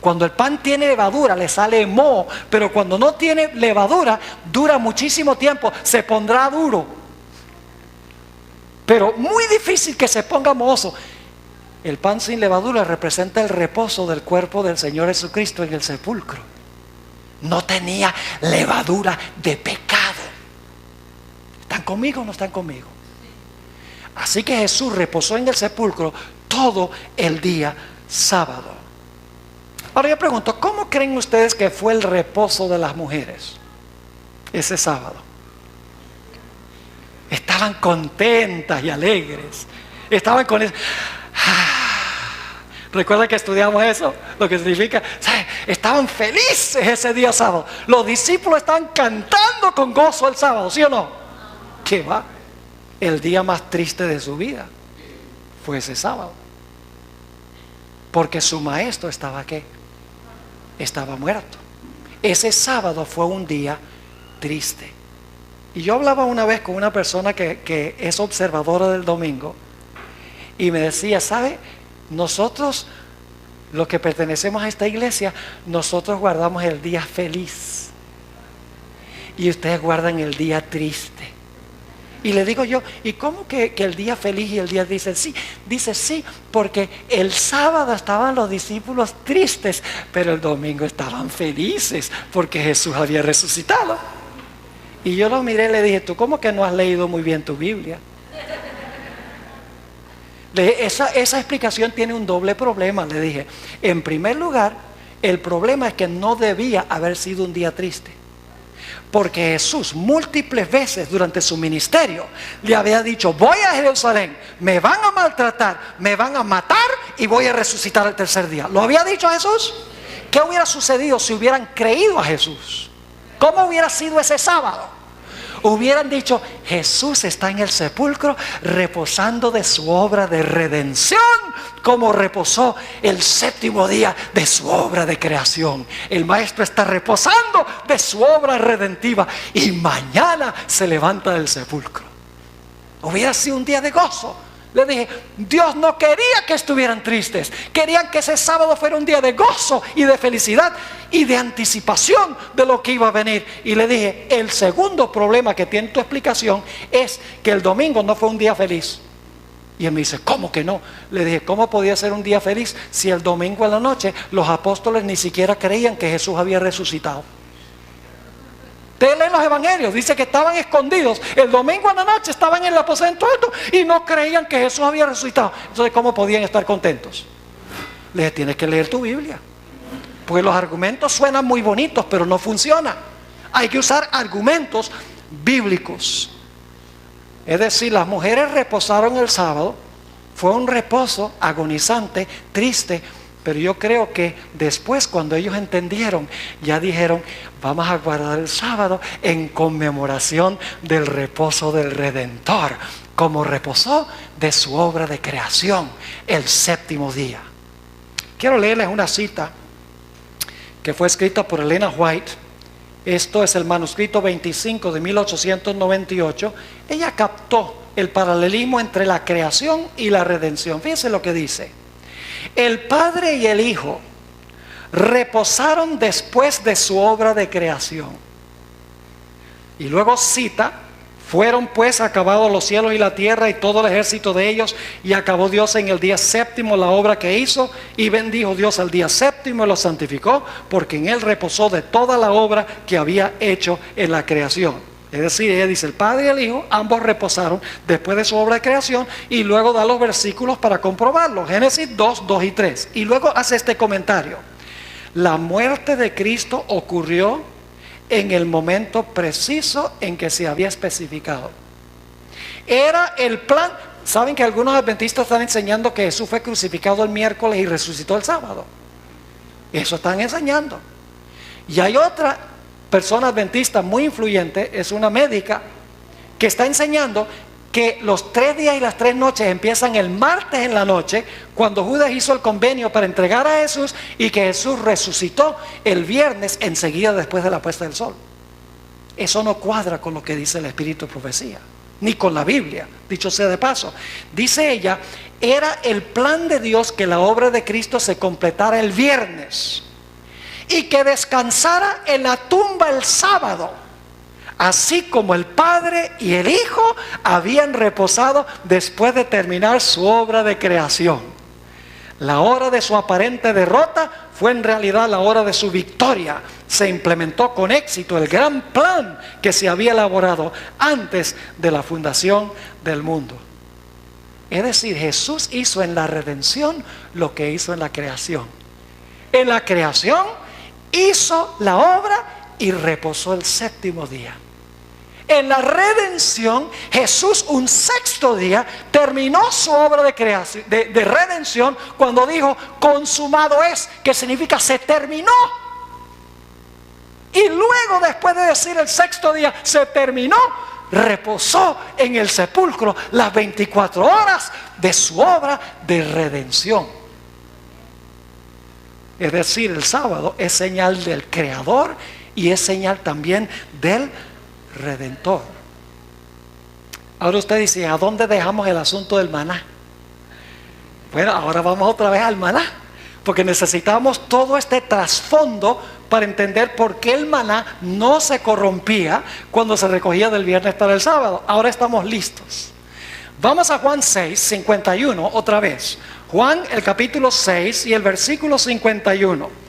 Speaker 1: Cuando el pan tiene levadura le sale moho, pero cuando no tiene levadura dura muchísimo tiempo, se pondrá duro, pero muy difícil que se ponga mohoso. El pan sin levadura representa el reposo del cuerpo del Señor Jesucristo en el sepulcro. No tenía levadura de pecado. ¿Están conmigo o no están conmigo? Así que Jesús reposó en el sepulcro todo el día sábado. Ahora yo pregunto, ¿cómo creen ustedes que fue el reposo de las mujeres ese sábado? Estaban contentas y alegres. Estaban con eso. ¿Recuerdan que estudiamos eso? Lo que significa, ¿sabes? Estaban felices ese día sábado. Los discípulos estaban cantando con gozo el sábado, ¿sí o no? ¿Qué va? El día más triste de su vida fue ese sábado. Porque su maestro estaba ¿qué? Estaba muerto. Ese sábado fue un día triste. Y yo hablaba una vez con una persona que es observadora del domingo y me decía, ¿sabe? Nosotros, los que pertenecemos a esta iglesia, nosotros guardamos el día feliz y ustedes guardan el día triste. Y le digo yo, ¿y cómo que el día feliz y el día dice sí? Dice sí, porque el sábado estaban los discípulos tristes, pero el domingo estaban felices porque Jesús había resucitado. Y yo lo miré y le dije, ¿tú cómo que no has leído muy bien tu Biblia? Esa explicación tiene un doble problema, le dije. En primer lugar, el problema es que no debía haber sido un día triste. Porque Jesús múltiples veces durante su ministerio le había dicho, voy a Jerusalén, me van a maltratar, me van a matar y voy a resucitar el tercer día. ¿Lo había dicho Jesús? ¿Qué hubiera sucedido si hubieran creído a Jesús? ¿Cómo hubiera sido ese sábado? Hubieran dicho, Jesús está en el sepulcro reposando de su obra de redención, como reposó el séptimo día de su obra de creación. El maestro está reposando de su obra redentiva y mañana se levanta del sepulcro. Hubiera sido un día de gozo. Le dije, Dios no quería que estuvieran tristes, querían que ese sábado fuera un día de gozo y de felicidad y de anticipación de lo que iba a venir. Y le dije, el segundo problema que tiene tu explicación es que el domingo no fue un día feliz. Y él me dice, ¿cómo que no? Le dije, ¿cómo podía ser un día feliz si el domingo en la noche los apóstoles ni siquiera creían que Jesús había resucitado? Ustedes leen los evangelios, dice que estaban escondidos. El domingo en la noche estaban en el aposento alto y no creían que Jesús había resucitado. Entonces, ¿cómo podían estar contentos? Le dije, tienes que leer tu Biblia. Porque los argumentos suenan muy bonitos, pero no funcionan. Hay que usar argumentos bíblicos. Es decir, las mujeres reposaron el sábado. Fue un reposo agonizante, triste. Pero yo creo que después, cuando ellos entendieron, ya dijeron, vamos a guardar el sábado en conmemoración del reposo del Redentor, como reposó de su obra de creación el séptimo día. Quiero leerles una cita que fue escrita por Elena White. Esto es el manuscrito 25 de 1898. Ella captó el paralelismo entre la creación y la redención. Fíjense lo que dice. El Padre y el Hijo reposaron después de su obra de creación. Y luego cita, fueron pues acabados los cielos y la tierra y todo el ejército de ellos, y acabó Dios en el día séptimo la obra que hizo, y bendijo Dios al día séptimo y lo santificó, porque en él reposó de toda la obra que había hecho en la creación. Es decir, ella dice, el Padre y el Hijo, ambos reposaron después de su obra de creación, y luego da los versículos para comprobarlo. Génesis 2, 2 y 3. Y luego hace este comentario. La muerte de Cristo ocurrió en el momento preciso en que se había especificado. Era el plan. ¿Saben que algunos adventistas están enseñando que Jesús fue crucificado el miércoles y resucitó el sábado? Eso están enseñando. Y hay otra persona adventista muy influyente, es una médica, que está enseñando que los 3 días y las 3 noches empiezan el martes en la noche, cuando Judas hizo el convenio para entregar a Jesús, y que Jesús resucitó el viernes enseguida después de la puesta del sol. Eso no cuadra con lo que dice el Espíritu de Profecía, ni con la Biblia, dicho sea de paso. Dice ella, era el plan de Dios que la obra de Cristo se completara el viernes y que descansara en la tumba el sábado, así como el Padre y el Hijo habían reposado después de terminar su obra de creación. La hora de su aparente derrota fue en realidad la hora de su victoria. Se implementó con éxito el gran plan que se había elaborado antes de la fundación del mundo. Es decir, Jesús hizo en la redención lo que hizo en la creación. En la creación hizo la obra y reposó el séptimo día. En la redención, Jesús un sexto día terminó su obra de creación, de redención, cuando dijo consumado es, que significa se terminó. Y luego, después de decir el sexto día se terminó, reposó en el sepulcro las 24 horas de su obra de redención. Es decir, el sábado es señal del Creador y es señal también del Redentor. Ahora usted dice, ¿a dónde dejamos el asunto del maná? Bueno, ahora vamos otra vez al maná, porque necesitamos todo este trasfondo para entender por qué el maná no se corrompía cuando se recogía del viernes para el sábado. Ahora estamos listos. Vamos a Juan 6, 51 otra vez. Juan, el capítulo 6 y el versículo 51.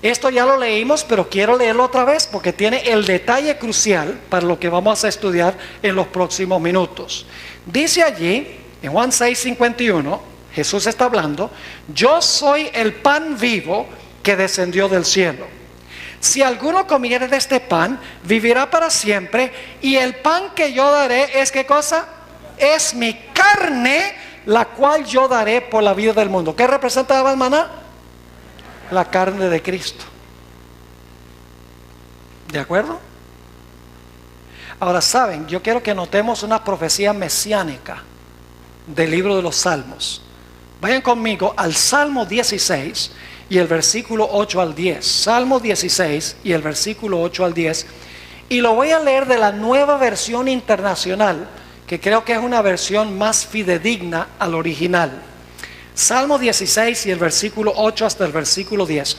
Speaker 1: Esto ya lo leímos, pero quiero leerlo otra vez porque tiene el detalle crucial para lo que vamos a estudiar en los próximos minutos. Dice allí, en Juan 6, 51, Jesús está hablando: yo soy el pan vivo que descendió del cielo. Si alguno comiere de este pan, vivirá para siempre, y el pan que yo daré es, ¿qué cosa? Es mi carne, la cual yo daré por la vida del mundo. ¿Qué representaba el maná? La carne de Cristo. ¿De acuerdo? Ahora saben, yo quiero que notemos una profecía mesiánica del libro de los Salmos. Vayan conmigo al Salmo 16 y el versículo 8 al 10. Salmo 16 y el versículo 8 al 10. Y lo voy a leer de la Nueva Versión Internacional, que creo que es una versión más fidedigna al original. Salmo 16 y el versículo 8 hasta el versículo 10.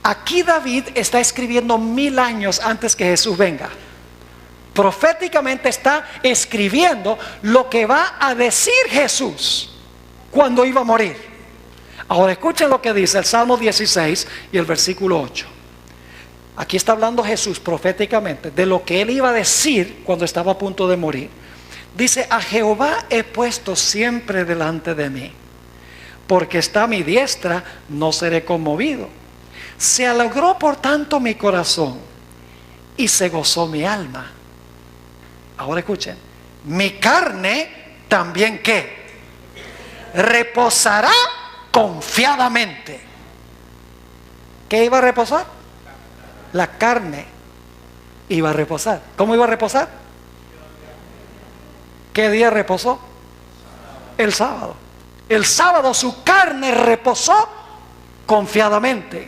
Speaker 1: Aquí David está escribiendo 1000 años antes que Jesús venga. Proféticamente está escribiendo lo que va a decir Jesús cuando iba a morir. Ahora escuchen lo que dice el Salmo 16 y el versículo 8. Aquí está hablando Jesús proféticamente de lo que él iba a decir cuando estaba a punto de morir. Dice: a Jehová he puesto siempre delante de mí, porque está a mi diestra, no seré conmovido. Se alegró por tanto mi corazón y se gozó mi alma. Ahora escuchen, mi carne también, ¿qué? Reposará confiadamente. ¿Qué iba a reposar? La carne iba a reposar. ¿Cómo iba a reposar? ¿Qué día reposó? El sábado. El sábado su carne reposó confiadamente.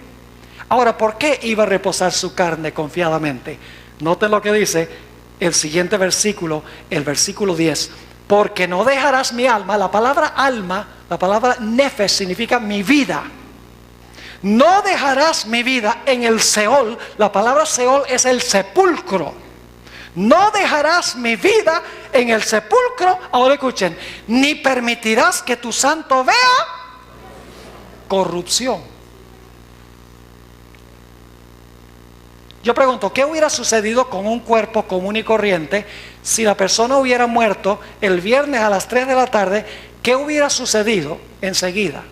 Speaker 1: Ahora, ¿por qué iba a reposar su carne confiadamente? Noten lo que dice el siguiente versículo, el versículo 10. Porque no dejarás mi alma. La palabra alma, la palabra nefesh, significa mi vida. No dejarás mi vida en el Seol. La palabra Seol es el sepulcro. No dejarás mi vida en el sepulcro. Ahora escuchen, ni permitirás que tu santo vea corrupción. Yo pregunto, ¿qué hubiera sucedido con un cuerpo común y corriente si la persona hubiera muerto el viernes a las 3 de la tarde? ¿Qué hubiera sucedido enseguida?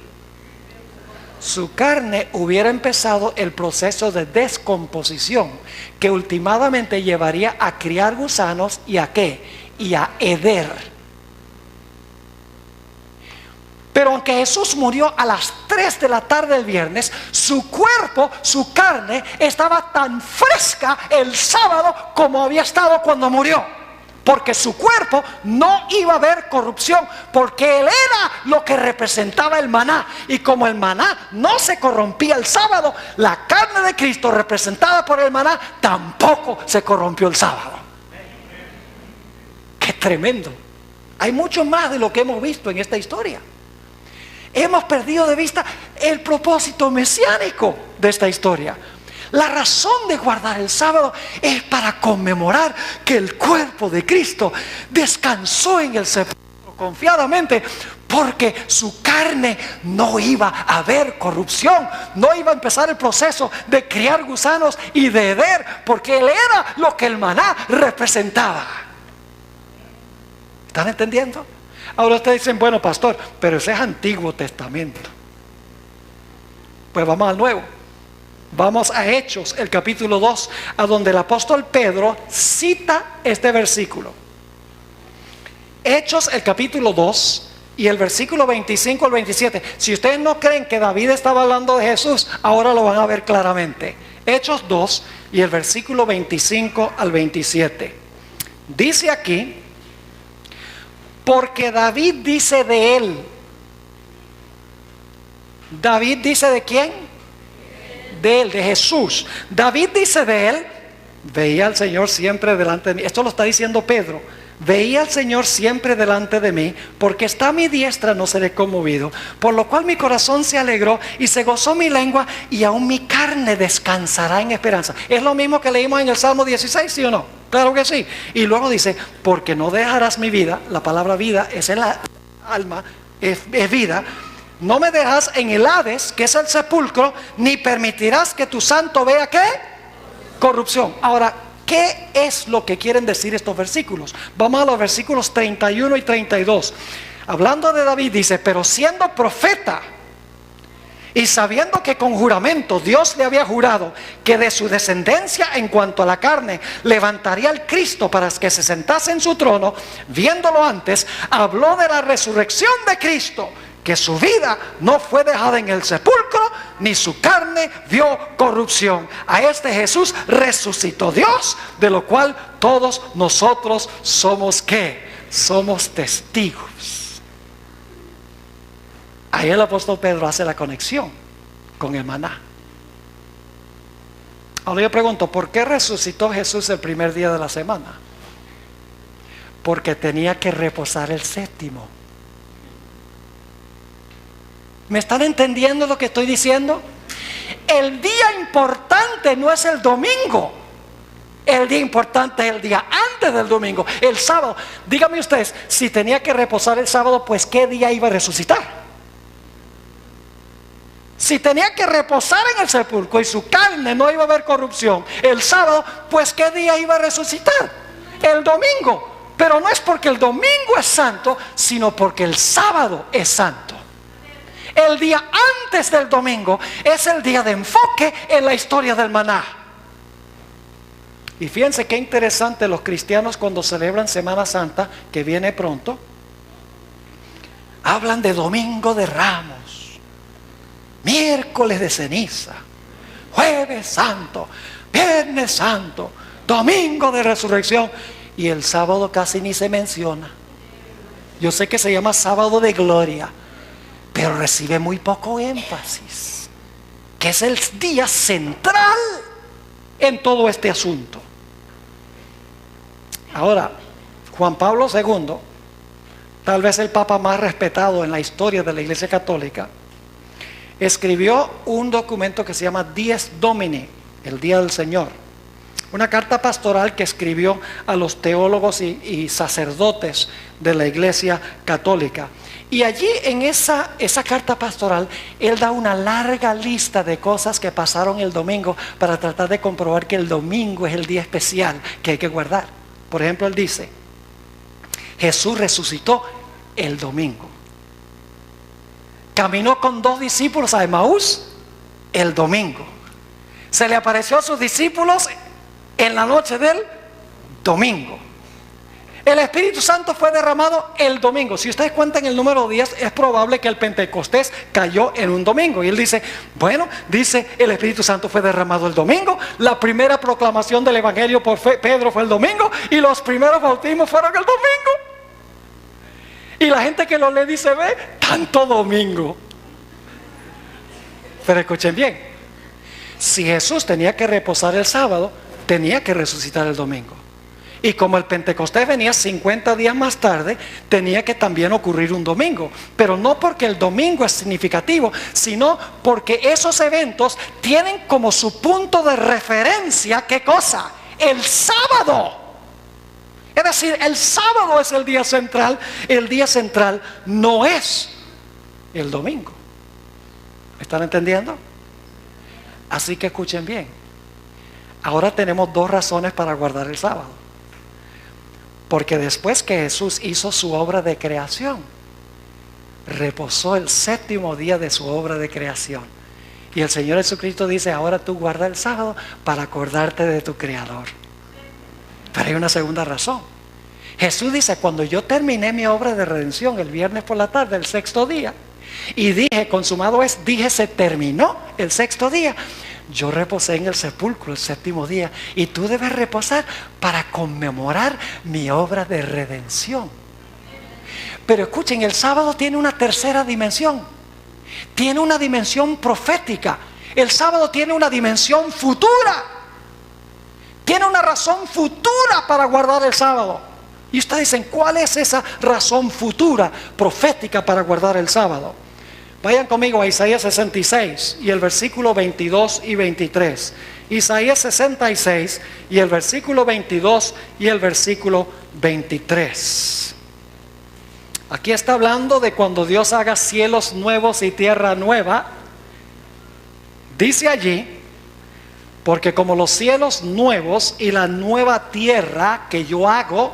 Speaker 1: Su carne hubiera empezado el proceso de descomposición, que últimamente llevaría a criar gusanos y a ¿qué? Y a heder. Pero aunque Jesús murió a las 3 de la tarde del viernes, su cuerpo, su carne, estaba tan fresca el sábado como había estado cuando murió. porque su cuerpo no iba a ver corrupción, porque él era lo que representaba el maná. Y como el maná no se corrompía el sábado, la carne de Cristo representada por el maná tampoco se corrompió el sábado. ¡Qué tremendo! Hay mucho más de lo que hemos visto en esta historia. Hemos perdido de vista el propósito mesiánico de esta historia. La razón de guardar el sábado es para conmemorar que el cuerpo de Cristo descansó en el sepulcro confiadamente, porque su carne no iba a haber corrupción, no iba a empezar el proceso de criar gusanos y de heder, porque él era lo que el maná representaba. ¿Están entendiendo? Ahora ustedes dicen, bueno, pastor, pero ese es Antiguo Testamento. Pues vamos al Nuevo. Vamos a Hechos, el capítulo 2, a donde el apóstol Pedro cita este versículo. Hechos, el capítulo 2 y el versículo 25 al 27. Si ustedes no creen que David estaba hablando de Jesús, ahora lo van a ver claramente. Hechos 2 y el versículo 25 al 27. Dice aquí, porque David dice de él. ¿David dice de quién? De él, de Jesús. David dice de él, veía al Señor siempre delante de mí. Esto lo está diciendo Pedro. Veía al Señor siempre delante de mí, porque está a mi diestra, no seré conmovido. Por lo cual mi corazón se alegró y se gozó mi lengua, y aún mi carne descansará en esperanza. Es lo mismo que leímos en el Salmo 16, ¿sí o no? Claro que sí. Y luego dice, porque no dejarás mi vida. La palabra vida es el alma, es vida. No me dejas en el Hades, que es el sepulcro, ni permitirás que tu santo vea ¿qué? Corrupción. Ahora, ¿qué es lo que quieren decir estos versículos? Vamos a los versículos 31 y 32. Hablando de David dice, pero siendo profeta y sabiendo que con juramento Dios le había jurado que de su descendencia en cuanto a la carne levantaría al Cristo para que se sentase en su trono, viéndolo antes, habló de la resurrección de Cristo, que su vida no fue dejada en el sepulcro, ni su carne vio corrupción. A este Jesús resucitó Dios, de lo cual todos nosotros somos ¿qué? Somos testigos. Ahí el apóstol Pedro hace la conexión con el maná. Ahora yo pregunto, ¿por qué resucitó Jesús el primer día de la semana? Porque tenía que reposar el séptimo. ¿Me están entendiendo lo que estoy diciendo? El día importante no es el domingo. El día importante es el día antes del domingo, el sábado. Díganme ustedes, si tenía que reposar el sábado, pues ¿qué día iba a resucitar? Si tenía que reposar en el sepulcro y su carne no iba a haber corrupción el sábado, pues ¿qué día iba a resucitar? El domingo. Pero no es porque el domingo es santo, sino porque el sábado es santo. El día antes del domingo es el día de enfoque en la historia del maná. Y fíjense qué interesante, los cristianos cuando celebran Semana Santa, que viene pronto, hablan de Domingo de Ramos, miércoles de ceniza, jueves santo, viernes santo, domingo de resurrección, y el sábado casi ni se menciona. Yo sé que se llama sábado de gloria, pero recibe muy poco énfasis, que es el día central en todo este asunto. Ahora, Juan Pablo II, tal vez el papa más respetado en la historia de la Iglesia Católica, escribió un documento que se llama Dies Domini, el Día del Señor, una carta pastoral que escribió a los teólogos y sacerdotes de la Iglesia Católica. Y allí en esa carta pastoral, él da una larga lista de cosas que pasaron el domingo para tratar de comprobar que el domingo es el día especial que hay que guardar. Por ejemplo, él dice, Jesús resucitó el domingo. Caminó con 2 discípulos a Emaús el domingo. Se le apareció a sus discípulos en la noche del domingo. El Espíritu Santo fue derramado el domingo. Si ustedes cuentan el número de días, es probable que el Pentecostés cayó en un domingo. Y él dice, bueno, dice, el Espíritu Santo fue derramado el domingo. La primera proclamación del Evangelio por Pedro fue el domingo. Y los primeros bautismos fueron el domingo. Y la gente que lo lee dice, ve, tanto domingo. Pero escuchen bien, si Jesús tenía que reposar el sábado, tenía que resucitar el domingo. Y como el Pentecostés venía 50 días más tarde, tenía que también ocurrir un domingo. Pero no porque el domingo es significativo, sino porque esos eventos tienen como su punto de referencia, ¿qué cosa? El sábado. Es decir, el sábado es el día central. El día central no es el domingo. ¿Me están entendiendo? Así que escuchen bien. Ahora tenemos dos razones para guardar el sábado. Porque después que Jesús hizo su obra de creación, reposó el séptimo día de su obra de creación. Y el Señor Jesucristo dice, ahora tú guarda el sábado para acordarte de tu Creador. Pero hay una segunda razón. Jesús dice, cuando yo terminé mi obra de redención el viernes por la tarde, el sexto día, y dije, consumado es, dije, se terminó el sexto día. Yo reposé en el sepulcro el séptimo día y tú debes reposar para conmemorar mi obra de redención. Pero escuchen, el sábado tiene una tercera dimensión. Tiene una dimensión profética. El sábado tiene una dimensión futura. Tiene una razón futura para guardar el sábado. Y ustedes dicen, ¿cuál es esa razón futura profética para guardar el sábado? Vayan conmigo a Isaías 66 y el versículo 22 y 23. Isaías 66 y el versículo 22 y el versículo 23. Aquí está hablando de cuando Dios haga cielos nuevos y tierra nueva. Dice allí, porque como los cielos nuevos y la nueva tierra que yo hago,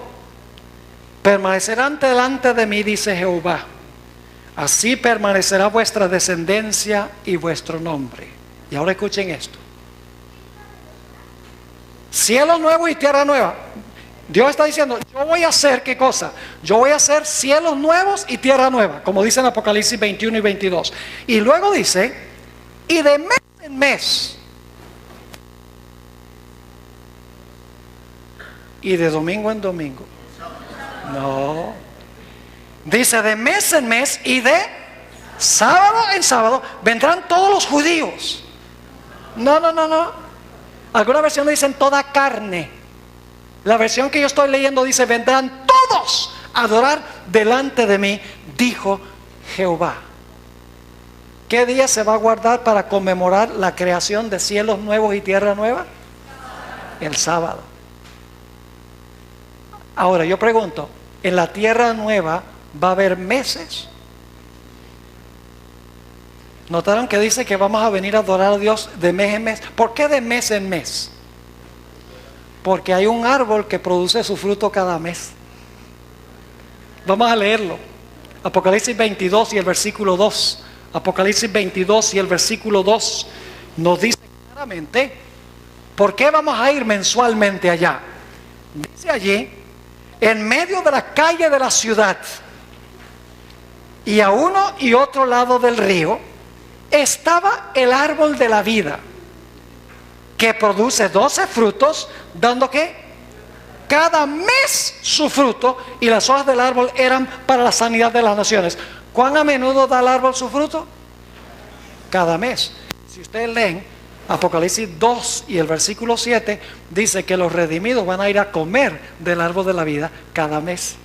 Speaker 1: permanecerán delante de mí, dice Jehová. Así permanecerá vuestra descendencia y vuestro nombre. Y ahora escuchen esto. Cielo nuevo y tierra nueva. Dios está diciendo, yo voy a hacer, ¿qué cosa? Yo voy a hacer cielos nuevos y tierra nueva, como dice en Apocalipsis 21 y 22. Y luego dice, y de mes en mes, y de domingo en domingo. No. Dice, de mes en mes y de sábado en sábado vendrán todos los judíos. No. Alguna versión dicen toda carne. La versión que yo estoy leyendo dice, vendrán todos a adorar delante de mí, dijo Jehová. ¿Qué día se va a guardar para conmemorar la creación de cielos nuevos y tierra nueva? El sábado. Ahora yo pregunto, ¿en la tierra nueva va a haber meses? ¿Notaron que dice que vamos a venir a adorar a Dios de mes en mes? ¿Por qué de mes en mes? Porque hay un árbol que produce su fruto cada mes. Vamos a leerlo. Apocalipsis 22 y el versículo 2. Apocalipsis 22 y el versículo 2 nos dice claramente por qué vamos a ir mensualmente allá. Dice allí, en medio de la calle de la ciudad y a uno y otro lado del río estaba el árbol de la vida, que produce 12 frutos, dando ¿qué? Cada mes su fruto, y las hojas del árbol eran para la sanidad de las naciones. ¿Cuán a menudo da el árbol su fruto? Cada mes. Si ustedes leen Apocalipsis 2 y el versículo 7, dice que los redimidos van a ir a comer del árbol de la vida cada mes.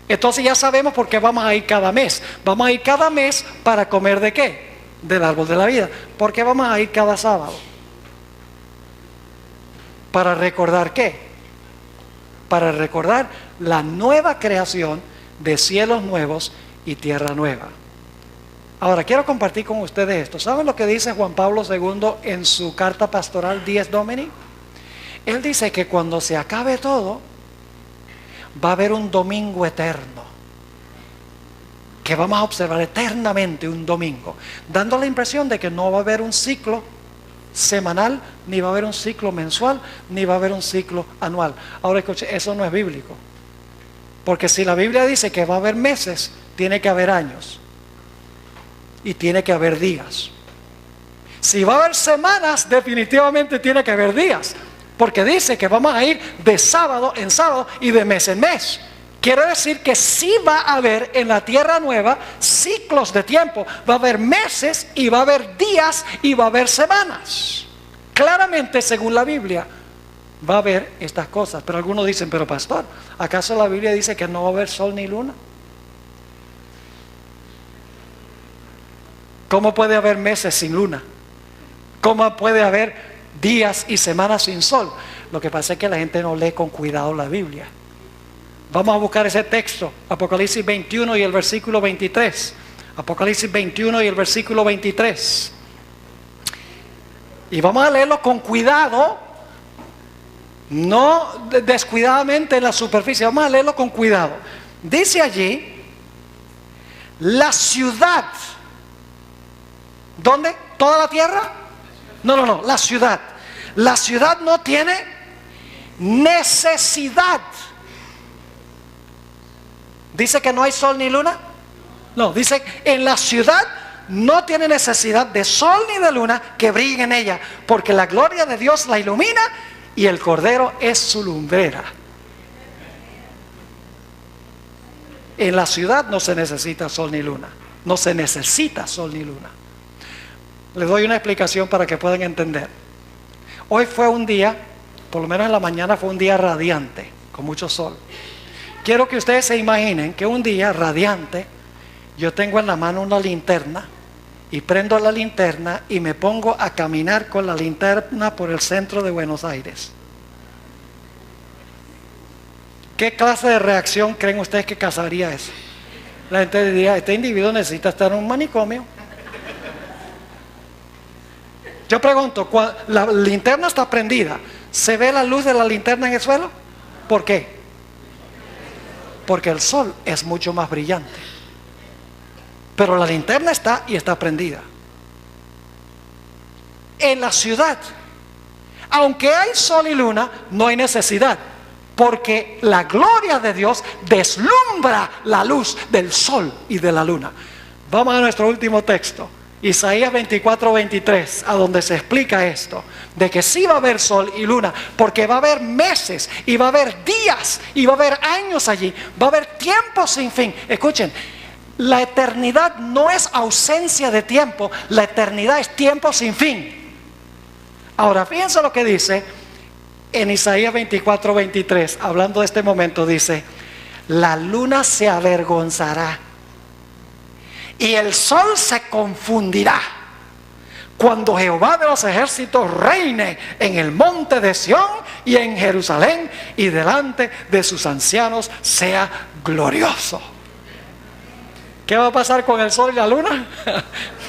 Speaker 1: Entonces ya sabemos por qué vamos a ir cada mes. Vamos a ir cada mes para comer ¿de qué? Del árbol de la vida. ¿Por qué vamos a ir cada sábado? ¿Para recordar qué? Para recordar la nueva creación de cielos nuevos y tierra nueva. Ahora quiero compartir con ustedes esto. ¿Saben lo que dice Juan Pablo II en su carta pastoral Dies Domini? Él dice que cuando se acabe todo, va a haber un domingo eterno, que vamos a observar eternamente un domingo, dando la impresión de que no va a haber un ciclo semanal, ni va a haber un ciclo mensual, ni va a haber un ciclo anual. Ahora escuche, eso no es bíblico. Porque si la Biblia dice que va a haber meses, tiene que haber años. Y tiene que haber días. Si va a haber semanas, definitivamente tiene que haber días. Porque dice que vamos a ir de sábado en sábado y de mes en mes. Quiere decir que sí va a haber en la tierra nueva ciclos de tiempo. Va a haber meses y va a haber días y va a haber semanas. Claramente, según la Biblia, va a haber estas cosas. Pero algunos dicen, pero pastor, ¿acaso la Biblia dice que no va a haber sol ni luna? ¿Cómo puede haber meses sin luna? ¿Cómo puede haber días y semanas sin sol? Lo que pasa es que la gente no lee con cuidado la Biblia. Vamos a buscar ese texto, Apocalipsis 21 y el versículo 23. Apocalipsis 21 y el versículo 23. Y vamos a leerlo con cuidado, no descuidadamente en la superficie. Vamos a leerlo con cuidado. Dice allí, la ciudad. ¿Dónde? ¿Toda la tierra? No, la ciudad. La ciudad no tiene necesidad. ¿Dice que no hay sol ni luna? No, dice en la ciudad no tiene necesidad de sol ni de luna que brillen en ella, porque la gloria de Dios la ilumina y el Cordero es su lumbrera. En la ciudad no se necesita sol ni luna. No se necesita sol ni luna. Les doy una explicación para que puedan entender. Hoy fue un día, por lo menos en la mañana fue un día radiante, con mucho sol. Quiero que ustedes se imaginen que un día radiante, yo tengo en la mano una linterna y prendo la linterna y me pongo a caminar con la linterna por el centro de Buenos Aires. ¿Qué clase de reacción creen ustedes que causaría eso? La gente diría, este individuo necesita estar en un manicomio. Yo pregunto, la linterna está prendida, ¿se ve la luz de la linterna en el suelo? ¿Por qué? Porque el sol es mucho más brillante. Pero la linterna está y está prendida. En la ciudad, aunque hay sol y luna, no hay necesidad, porque la gloria de Dios deslumbra la luz del sol y de la luna. Vamos a nuestro último texto, Isaías 24:23, a donde se explica esto, de que sí va a haber sol y luna, porque va a haber meses, y va a haber días, y va a haber años allí, va a haber tiempo sin fin. Escuchen, la eternidad no es ausencia de tiempo, la eternidad es tiempo sin fin. Ahora, fíjense lo que dice en Isaías 24:23, hablando de este momento, dice, la luna se avergonzará y el sol se confundirá cuando Jehová de los ejércitos reine en el monte de Sión y en Jerusalén, y delante de sus ancianos sea glorioso. ¿Qué va a pasar con el sol y la luna?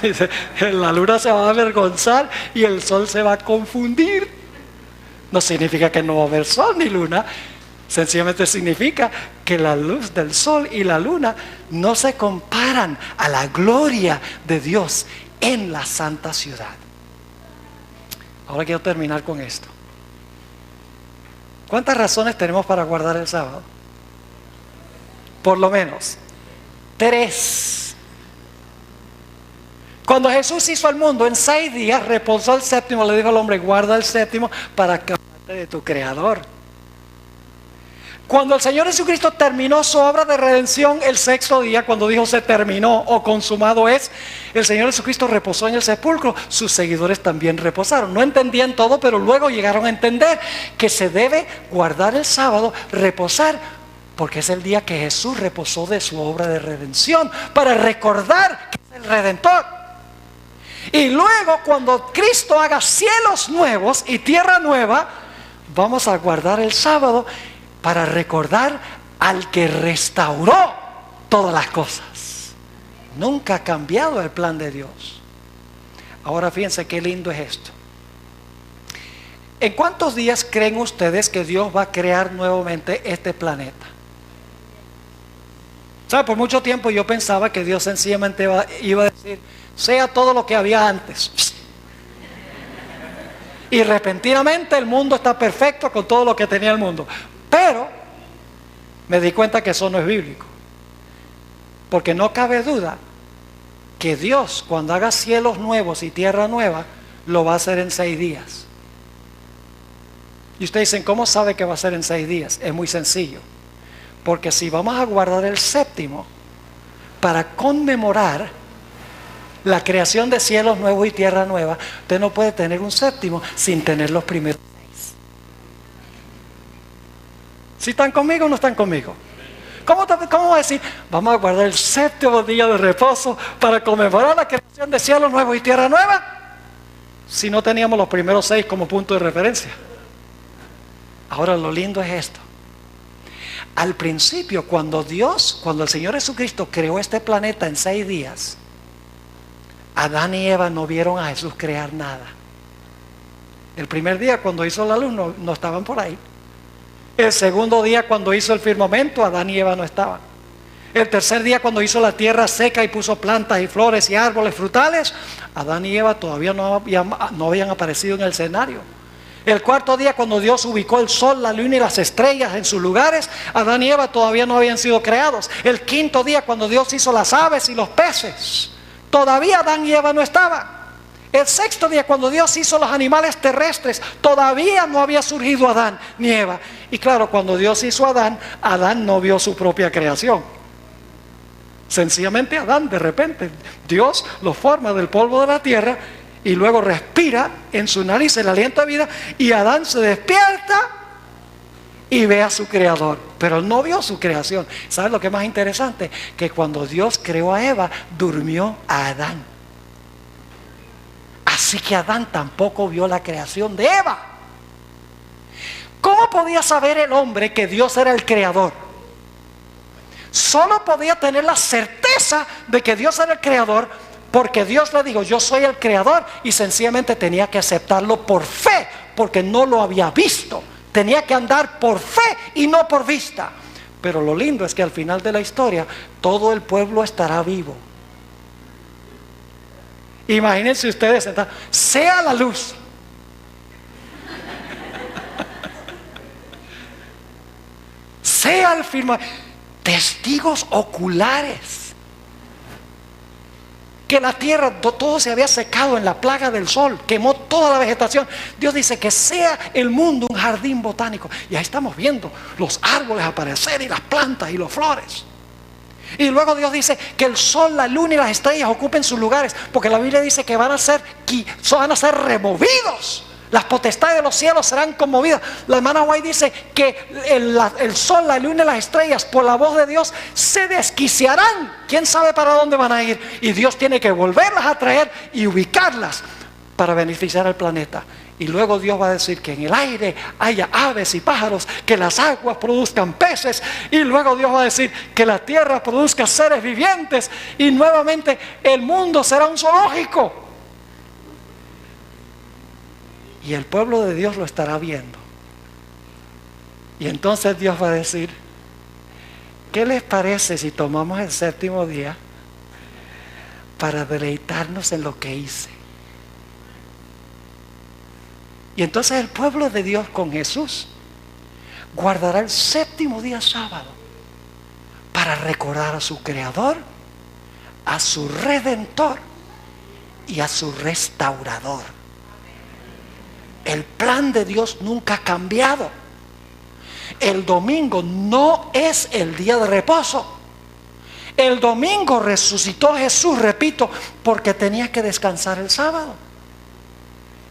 Speaker 1: Dice, la luna se va a avergonzar y el sol se va a confundir. No significa que no va a haber sol ni luna. Sencillamente significa que la luz del sol y la luna no se comparan a la gloria de Dios en la santa ciudad. Ahora quiero terminar con esto. ¿Cuántas razones tenemos para guardar el sábado? Por lo menos 3. Cuando Jesús hizo el mundo en 6 días, reposó el séptimo, le dijo al hombre, guarda el séptimo para acordarte de tu Creador. Cuando el Señor Jesucristo terminó su obra de redención el 6º día, cuando dijo se terminó o consumado es, el Señor Jesucristo reposó en el sepulcro, sus seguidores también reposaron. No entendían todo, pero luego llegaron a entender que se debe guardar el sábado, reposar, porque es el día que Jesús reposó de su obra de redención, para recordar que es el Redentor. Y luego, cuando Cristo haga cielos nuevos y tierra nueva, vamos a guardar el sábado para recordar al que restauró todas las cosas. Nunca ha cambiado el plan de Dios. Ahora fíjense qué lindo es esto. ¿En cuántos días creen ustedes que Dios va a crear nuevamente este planeta? ¿Sabe? Por mucho tiempo yo pensaba que Dios sencillamente iba a decir, sea todo lo que había antes. Y repentinamente el mundo está perfecto con todo lo que tenía el mundo. Pero Me di cuenta que eso no es bíblico. Porque no cabe duda que Dios, cuando haga cielos nuevos y tierra nueva, lo va a hacer en 6 días. Y ustedes dicen, ¿cómo sabe que va a ser en 6 días? Es muy sencillo. Porque si vamos a guardar el séptimo para conmemorar la creación de cielos nuevos y tierra nueva, usted no puede tener un séptimo sin tener los primeros 6. ¿Sí están conmigo o no están conmigo? ¿Cómo va a decir, vamos a guardar el séptimo día de reposo para conmemorar la creación de cielos nuevos y tierra nueva, si no teníamos los primeros 6 como punto de referencia? Ahora lo lindo es esto. Al principio, cuando el Señor Jesucristo creó este planeta en 6 días, Adán y Eva no vieron a Jesús crear nada. El primer día, cuando hizo la luz, no estaban por ahí. El segundo día, cuando hizo el firmamento, Adán y Eva no estaban. El tercer día, cuando hizo la tierra seca y puso plantas y flores y árboles frutales, Adán y Eva todavía no habían aparecido en el escenario. El cuarto día, cuando Dios ubicó el sol, la luna y las estrellas en sus lugares, Adán y Eva todavía no habían sido creados. El quinto día, cuando Dios hizo las aves y los peces, todavía Adán y Eva no estaban. El sexto día, cuando Dios hizo los animales terrestres, todavía no había surgido Adán ni Eva. Y claro, cuando Dios hizo a Adán, Adán no vio su propia creación. Sencillamente Adán, de repente, Dios lo forma del polvo de la tierra y luego respira en su nariz el aliento de vida, y Adán se despierta y ve a su creador, pero no vio su creación. ¿Sabes lo que es más interesante? Que cuando Dios creó a Eva, durmió a Adán. Así que Adán tampoco vio la creación de Eva. ¿Cómo podía saber el hombre que Dios era el creador? Solo podía tener la certeza de que Dios era el creador porque Dios le dijo, yo soy el creador, y sencillamente tenía que aceptarlo por fe, porque no lo había visto. Tenía que andar por fe y no por vista. Pero lo lindo es que al final de la historia, todo el pueblo estará vivo. Imagínense ustedes, sea la luz. Sea el firmamento. Testigos oculares. Que la tierra, todo se había secado en la plaga del sol, quemó toda la vegetación. Dios dice que sea el mundo un jardín botánico. Y ahí estamos viendo los árboles aparecer y las plantas y las flores. Y luego Dios dice que el sol, la luna y las estrellas ocupen sus lugares, porque la Biblia dice que van a ser removidos. Las potestades de los cielos serán conmovidas. La hermana White dice que el sol, la luna y las estrellas, por la voz de Dios, se desquiciarán. ¿Quién sabe para dónde van a ir? Y Dios tiene que volverlas a traer y ubicarlas para beneficiar al planeta. Y luego Dios va a decir que en el aire haya aves y pájaros, que las aguas produzcan peces. Y luego Dios va a decir que la tierra produzca seres vivientes. Y nuevamente el mundo será un zoológico. Y el pueblo de Dios lo estará viendo. Y entonces Dios va a decir, ¿qué les parece si tomamos el séptimo día para deleitarnos en lo que hice? Y entonces el pueblo de Dios con Jesús guardará el séptimo día sábado para recordar a su Creador, a su Redentor y a su Restaurador. El plan de Dios nunca ha cambiado. El domingo no es el día de reposo. El domingo resucitó Jesús, repito, porque tenía que descansar el sábado.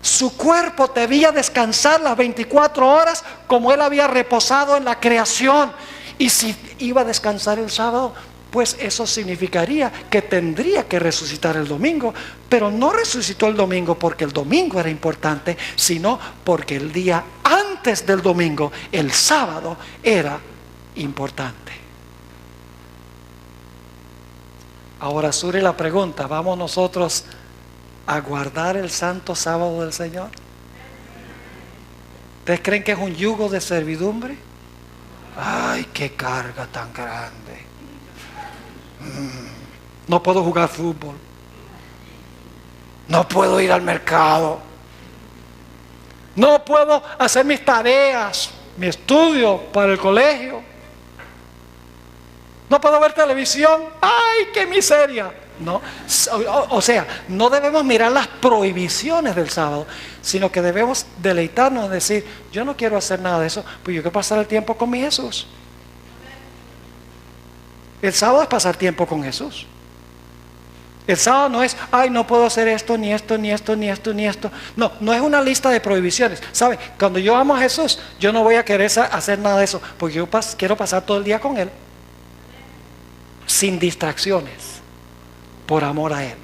Speaker 1: Su cuerpo debía descansar las 24 horas como Él había reposado en la creación. Y si iba a descansar el sábado, pues eso significaría que tendría que resucitar el domingo. Pero no resucitó el domingo porque el domingo era importante, sino porque el día antes del domingo, el sábado, era importante. Ahora surge la pregunta, ¿vamos nosotros a guardar el santo sábado del Señor? ¿Ustedes creen que es un yugo de servidumbre? ¡Ay, qué carga tan grande! No puedo jugar fútbol, no puedo ir al mercado, no puedo hacer mis tareas, mi estudio para el colegio. No puedo ver televisión. ¡Ay, qué miseria! No, o sea, no debemos mirar las prohibiciones del sábado, sino que debemos deleitarnos en decir, yo no quiero hacer nada de eso, pues yo quiero pasar el tiempo con mi Jesús. El sábado es pasar tiempo con Jesús. El sábado no es, ay, no puedo hacer esto, ni esto, ni esto, ni esto, ni esto. No, no es una lista de prohibiciones. ¿Sabe? Cuando yo amo a Jesús, yo no voy a querer hacer nada de eso, porque yo quiero pasar todo el día con Él, sin distracciones, por amor a Él.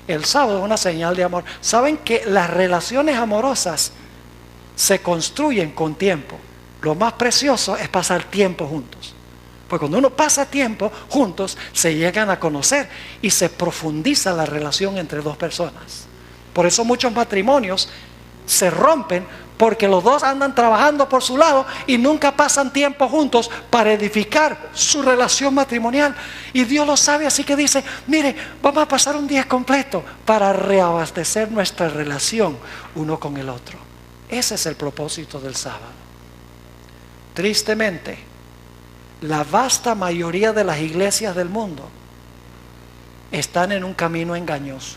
Speaker 1: El sábado es una señal de amor. ¿Saben que las relaciones amorosas se construyen con tiempo? Lo más precioso es pasar tiempo juntos. Pues cuando uno pasa tiempo juntos, se llegan a conocer y se profundiza la relación entre dos personas. Por eso muchos matrimonios se rompen, porque los dos andan trabajando por su lado y nunca pasan tiempo juntos para edificar su relación matrimonial. Y Dios lo sabe, así que dice, mire, vamos a pasar un día completo para reabastecer nuestra relación uno con el otro. Ese es el propósito del sábado. Tristemente, la vasta mayoría de las iglesias del mundo están en un camino engañoso.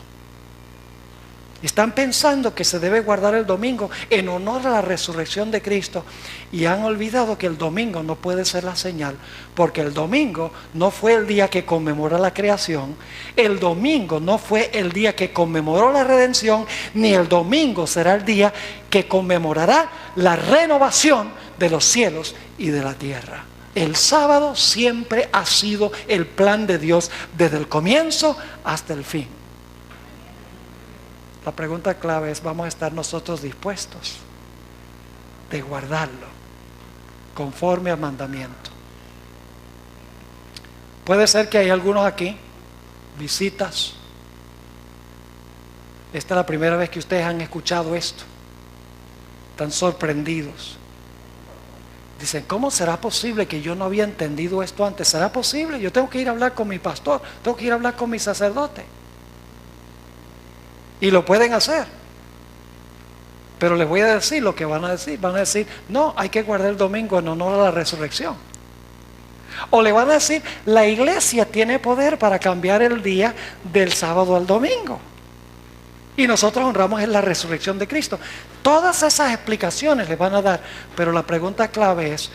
Speaker 1: Están pensando que se debe guardar el domingo en honor a la resurrección de Cristo, y han olvidado que el domingo no puede ser la señal, porque el domingo no fue el día que conmemora la creación, el domingo no fue el día que conmemoró la redención, ni el domingo será el día que conmemorará la renovación de los cielos y de la tierra. El sábado siempre ha sido el plan de Dios desde el comienzo hasta el fin. La pregunta clave es, ¿vamos a estar nosotros dispuestos de guardarlo conforme al mandamiento? Puede ser que hay algunos aquí, visitas. Esta es la primera vez que ustedes han escuchado esto. Están sorprendidos. Dicen, ¿cómo será posible que yo no había entendido esto antes? ¿Será posible? Yo tengo que ir a hablar con mi pastor, tengo que ir a hablar con mi sacerdote. Y lo pueden hacer. Pero les voy a decir lo que van a decir. Van a decir, no, hay que guardar el domingo en honor a la resurrección. O le van a decir, la iglesia tiene poder para cambiar el día del sábado al domingo. Y nosotros honramos en la resurrección de Cristo. Todas esas explicaciones les van a dar, pero la pregunta clave es,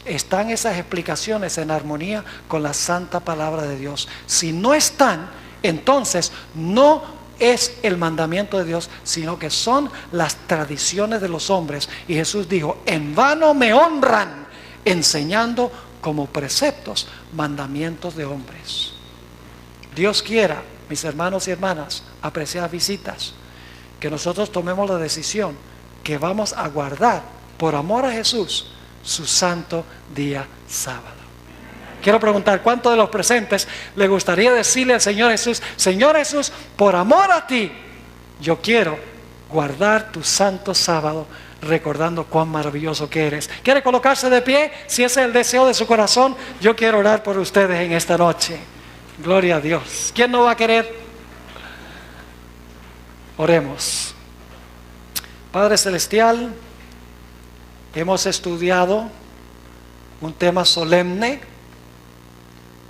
Speaker 1: ¿están esas explicaciones en armonía con la santa palabra de Dios? Si no están, entonces no es el mandamiento de Dios, sino que son las tradiciones de los hombres. Y Jesús dijo, en vano me honran, enseñando como preceptos mandamientos de hombres. Dios quiera, mis hermanos y hermanas, apreciadas visitas, que nosotros tomemos la decisión que vamos a guardar, por amor a Jesús, su santo día sábado. Quiero preguntar, ¿cuántos de los presentes le gustaría decirle al Señor Jesús, Señor Jesús, por amor a ti, yo quiero guardar tu santo sábado, recordando cuán maravilloso que eres? ¿Quiere colocarse de pie? Si ese es el deseo de su corazón, yo quiero orar por ustedes en esta noche. Gloria a Dios. ¿Quién no va a querer? Oremos. Padre Celestial, hemos estudiado un tema solemne,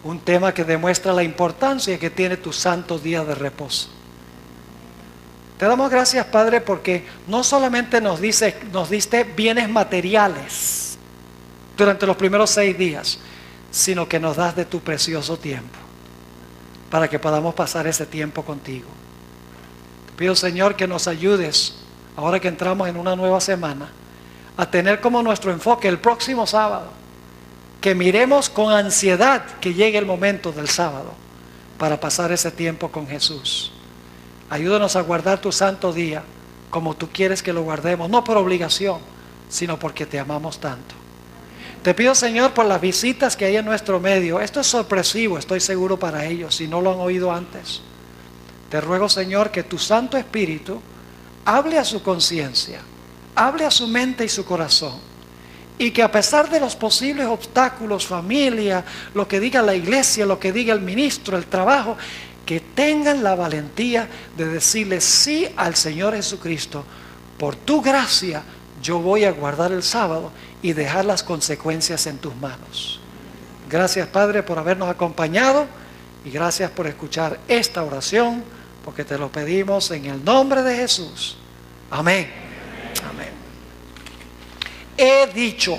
Speaker 1: un tema que demuestra la importancia que tiene tu santo día de reposo. Te damos gracias, Padre, porque no solamente nos diste bienes materiales durante los primeros 6 días, sino que nos das de tu precioso tiempo, para que podamos pasar ese tiempo contigo. Te pido, Señor, que nos ayudes, ahora que entramos en una nueva semana, a tener como nuestro enfoque el próximo sábado, que miremos con ansiedad que llegue el momento del sábado, para pasar ese tiempo con Jesús. Ayúdanos a guardar tu santo día, como tú quieres que lo guardemos, no por obligación, sino porque te amamos tanto. Te pido, Señor, por las visitas que hay en nuestro medio. Esto es sorpresivo, estoy seguro, para ellos, si no lo han oído antes. Te ruego, Señor, que tu Santo Espíritu hable a su conciencia, hable a su mente y su corazón, y que a pesar de los posibles obstáculos, familia, lo que diga la iglesia, lo que diga el ministro, el trabajo, que tengan la valentía de decirle sí al Señor Jesucristo. Por tu gracia yo voy a guardar el sábado y dejar las consecuencias en tus manos. Gracias, Padre, por habernos acompañado y gracias por escuchar esta oración, porque te lo pedimos en el nombre de Jesús. Amén. Amén. He dicho.